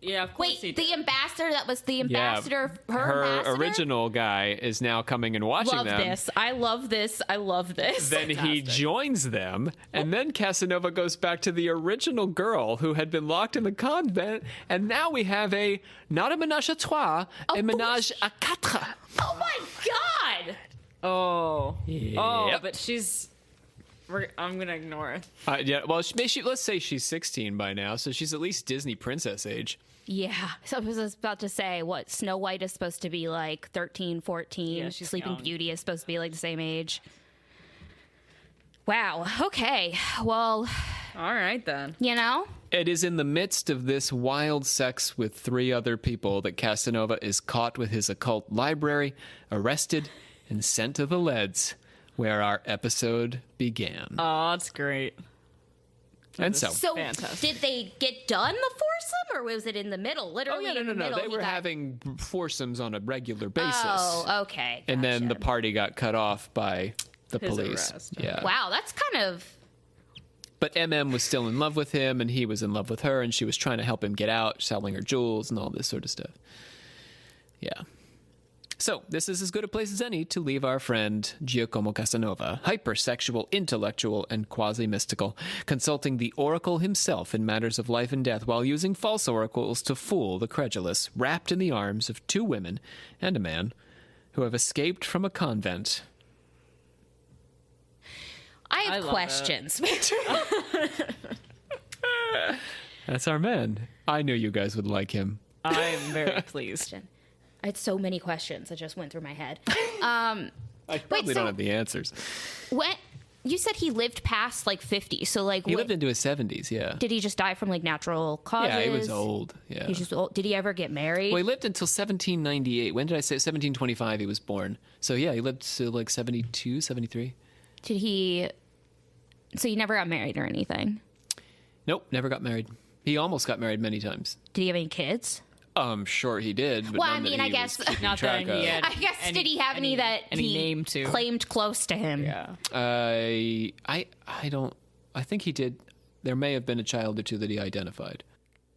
Yeah, of course. Wait, the ambassador that was the ambassador, her ambassador? Original guy is now coming and watching them. I love this. I love this. Then he joins them, and then Casanova goes back to the original girl who had been locked in the convent, and now we have not a ménage à trois, a ménage à quatre. Oh my God! Oh. Yep. Oh, but she's... I'm going to ignore it. Yeah, well, let's say she's 16 by now, so she's at least Disney princess age. Yeah, so I was about to say, what, Snow White is supposed to be like 13, 14. Yeah, she's Sleeping young. Beauty is supposed to be like the same age. Wow, okay. Well, All right, then. you know, It is in the midst of this wild sex with 3 other people that Casanova is caught with his occult library, arrested, and sent to the Leads, where our episode began. Oh, that's great. And so Fantastic. did they get done the foursome, or was it in the middle? Literally in the middle. They were having foursomes on a regular basis. Oh, okay. And then the gotcha. party got cut off by the His police. arrest. Yeah. Wow, that's kind of... But MM was still in love with him, and he was in love with her, and she was trying to help him get out, selling her jewels and all this sort of stuff. Yeah. So, this is as good a place as any to leave our friend Giacomo Casanova, hypersexual, intellectual, and quasi-mystical, consulting the oracle himself in matters of life and death while using false oracles to fool the credulous, wrapped in the arms of 2 women and a man who have escaped from a convent. I have love questions. That's our man. I knew you guys would like him. I am very pleased. I had so many questions that just went through my head. I probably so- don't have the answers. When you said he lived past like 50, so like He lived into his 70s, yeah. did he just die from like natural causes? Yeah, he was old. Yeah. He's just old. Did he ever get married? Well, he lived until 1798. When did I say 1725 he was born? So yeah, he lived to like 72, 73. Did he? So he never got married or anything? Nope, never got married. He almost got married many times. Did he have any kids? I'm sure he did. But Well, none I that mean, he I guess- was keeping Not track that he of. had I guess did he have any that any he name to? claimed close to him? Yeah. I don't. I think he did. There may have been a child or 2 that he identified.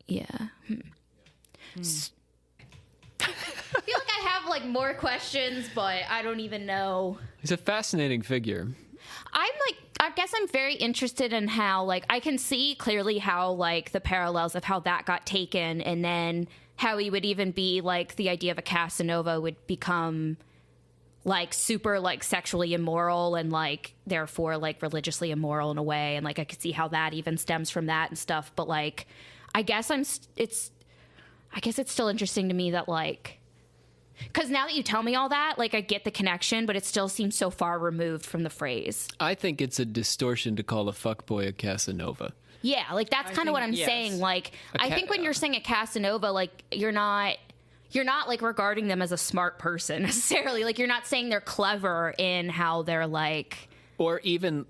Yeah. I feel like I have like more questions, but I don't even know. He's a fascinating figure. I guess I'm very interested in how, like, I can see clearly how, like, the parallels of how that got taken, and then how he would even be, like, the idea of a Casanova would become, like, super, like, sexually immoral and, like, therefore, like, religiously immoral in a way. And, like, I could see how that even stems from that and stuff. But, like, I guess it's still interesting to me that, like, because now that you tell me all that, like, I get the connection, but it still seems so far removed from the phrase. I think it's a distortion to call a fuckboy a Casanova. Yeah, like, that's kind of what I'm yes. saying. Like, I think when you're saying a Casanova, like, you're not like regarding them as a smart person necessarily. Like, you're not saying they're clever in how they're like. Or even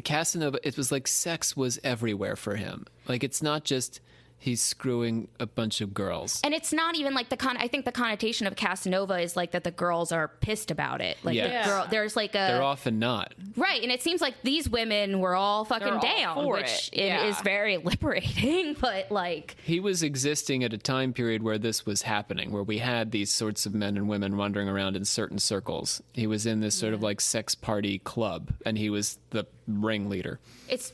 Casanova, it was like sex was everywhere for him. Like, it's not just he's screwing a bunch of girls. And it's not even like I think the connotation of Casanova is like that the girls are pissed about it. Like, Yes. the girl, there's like They're often not. right, and it seems like these women were all fucking They're all down, for which it. Yeah. is very liberating. But like, He was existing at a time period where this was happening, where we had these sorts of men and women wandering around in certain circles. He was in this sort of like sex party club, and he was the ringleader.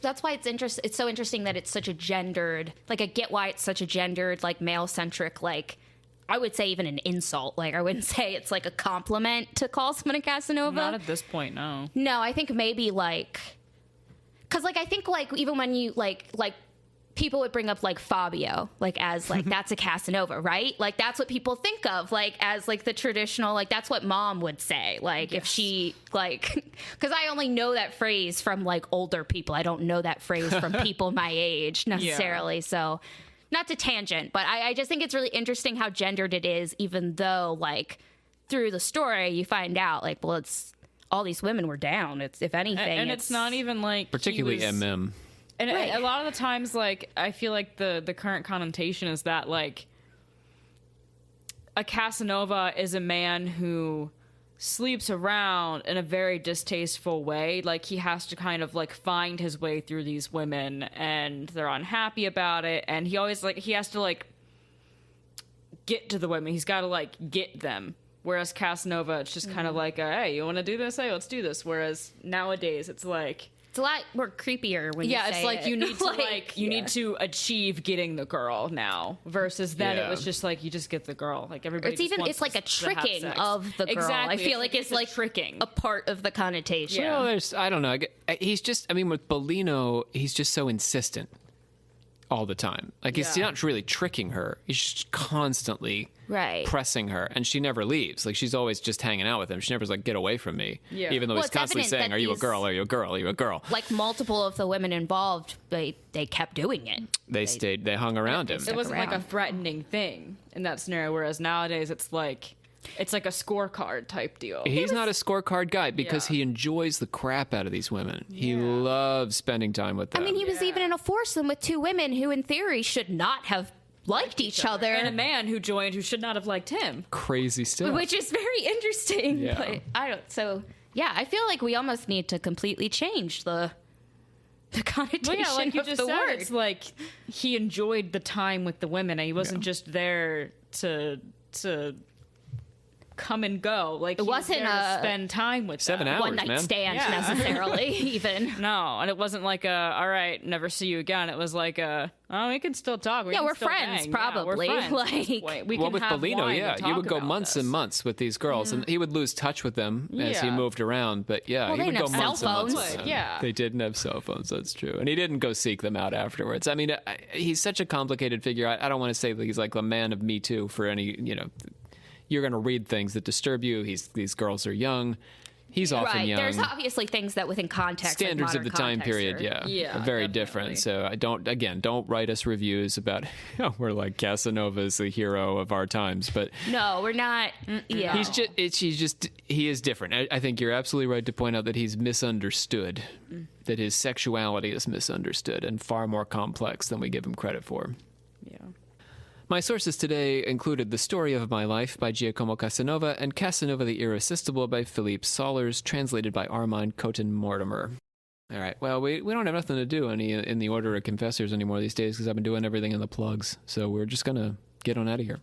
that's why it's so interesting that it's such a gendered. Like, I get why it's such a gendered, like, male centric, like, I would say even an insult. Like, I wouldn't say it's like a compliment to call someone a Casanova. Not at this point, no. No, I think maybe like, because like I think like even when you like people would bring up like Fabio like as like that's a Casanova, right? Like that's what people think of like as like the traditional, like that's what mom would say, like if she like, because I only know that phrase from like older people. I don't know that phrase from people my age necessarily. So not to tangent, but I just think it's really interesting how gendered it is, even though like through the story you find out like, well, it's all these women were down. It's, if anything, And it's not even like Particularly he was, MM. And Right. a lot of the times, like, I feel like the current connotation is that, like, a Casanova is a man who sleeps around in a very distasteful way. Like, he has to kind of, like, find his way through these women, and they're unhappy about it. And he always, like, he has to, like, get to the women. He's got to, like, get them. Whereas Casanova, it's just kind of like, hey, you want to do this? Hey, let's do this. Whereas nowadays, it's like... It's a lot more creepier when you say it's like it. you need to need to achieve getting the girl now versus then it was just like you just get the girl. Like everybody It's even, wants it's like a to have tricking sex. of the girl. Exactly. I feel like it's like tricking. a part of the connotation. Yeah. Well, there's, I don't know. He's just, I mean, with Bellino, he's just so insistent all the time. Like, he's not really tricking her. He's just constantly Right. pressing her, and she never leaves. Like, she's always just hanging out with him. She never's like, get away from me. Yeah. Even though Well, he's it's constantly evident saying, that are you a these- girl? Are you a girl? Are you a girl? Like multiple of the women involved, they kept doing it. They hung around him. It wasn't like a around. threatening thing in that scenario. Whereas nowadays it's like a scorecard type deal. He's not a scorecard guy because Yeah. he enjoys the crap out of these women. He loves spending time with them. I mean, he was even in a foursome with two women who, in theory, should not have liked each other. And a man who joined who should not have liked him. crazy stuff. Which is very interesting. Yeah. But I don't. So yeah, I feel like we almost need to completely change the connotation Well, yeah, like you of just the said, word. it's like he enjoyed the time with the women. And he wasn't just there to come and go. Like, It he was wasn't there to a spend time with 7 them. hours, one night man. stand Yeah. necessarily. Even No, and it wasn't like all right, never see you again. It was like oh, we can still talk. We Yeah, can we're still friends, hang. probably. Yeah, we're friends at this Like- point. We well, can with have Bellino, wine yeah, and you talk would go about months this. and months with these girls, and he would lose touch with them as he Yeah. moved around. But yeah, Well, he they would go didn't have months cell and months phones. with them. Yeah. They didn't have cell phones. That's true, and he didn't go seek them out afterwards. I mean, he's such a complicated figure. I don't want to say that he's like the man of Me Too for any. You're going to read things that disturb you. These girls are young. He's often right. young. There's obviously things that within context, like Standards of the modern time context period, are- Yeah, are very definitely. different. So don't write us reviews about we're like Casanova's the hero of our times, but No, we're not. Yeah. he is different. I think you're absolutely right to point out that he's misunderstood, that his sexuality is misunderstood and far more complex than we give him credit for. Yeah. My sources today included The Story of My Life by Giacomo Casanova and Casanova the Irresistible by Philippe Sollers, translated by Armand Cotten Mortimer. All right, well, we don't have nothing to do in the order of confessors anymore these days because I've been doing everything in the plugs. So we're just going to get on out of here.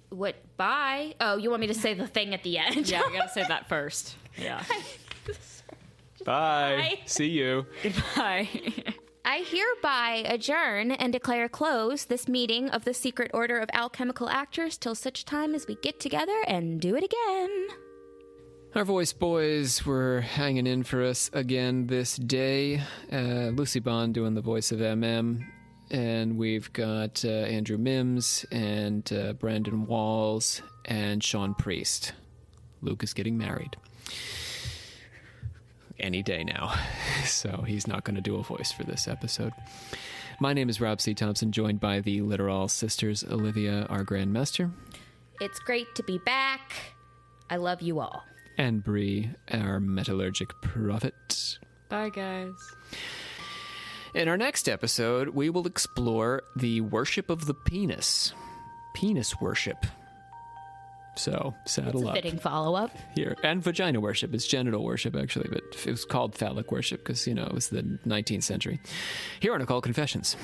What? Bye. Oh, you want me to say the thing at the end? Yeah, I gotta say that first. Yeah. Bye. See you. Goodbye. I hereby adjourn and declare close this meeting of the Secret Order of Alchemical Actors till such time as we get together and do it again. Our voice boys were hanging in for us again this day. Lucy Bond doing the voice of MM. And we've got Andrew Mims and Brandon Walls and Sean Priest. Luke is getting married. Any day now. So he's not going to do a voice for this episode. My name is Rob C. Thompson, joined by the literal sisters Olivia, our Grandmaster, It's great to be back. I love you all. and Bree, our metallurgic prophet. Bye, guys. In our next episode, we will explore the worship of the penis. Penis worship. So, saddle It's a up fitting follow-up. here. And vagina worship. It's genital worship, actually, but it was called phallic worship because, it was the 19th century. Here on Occult Confessions.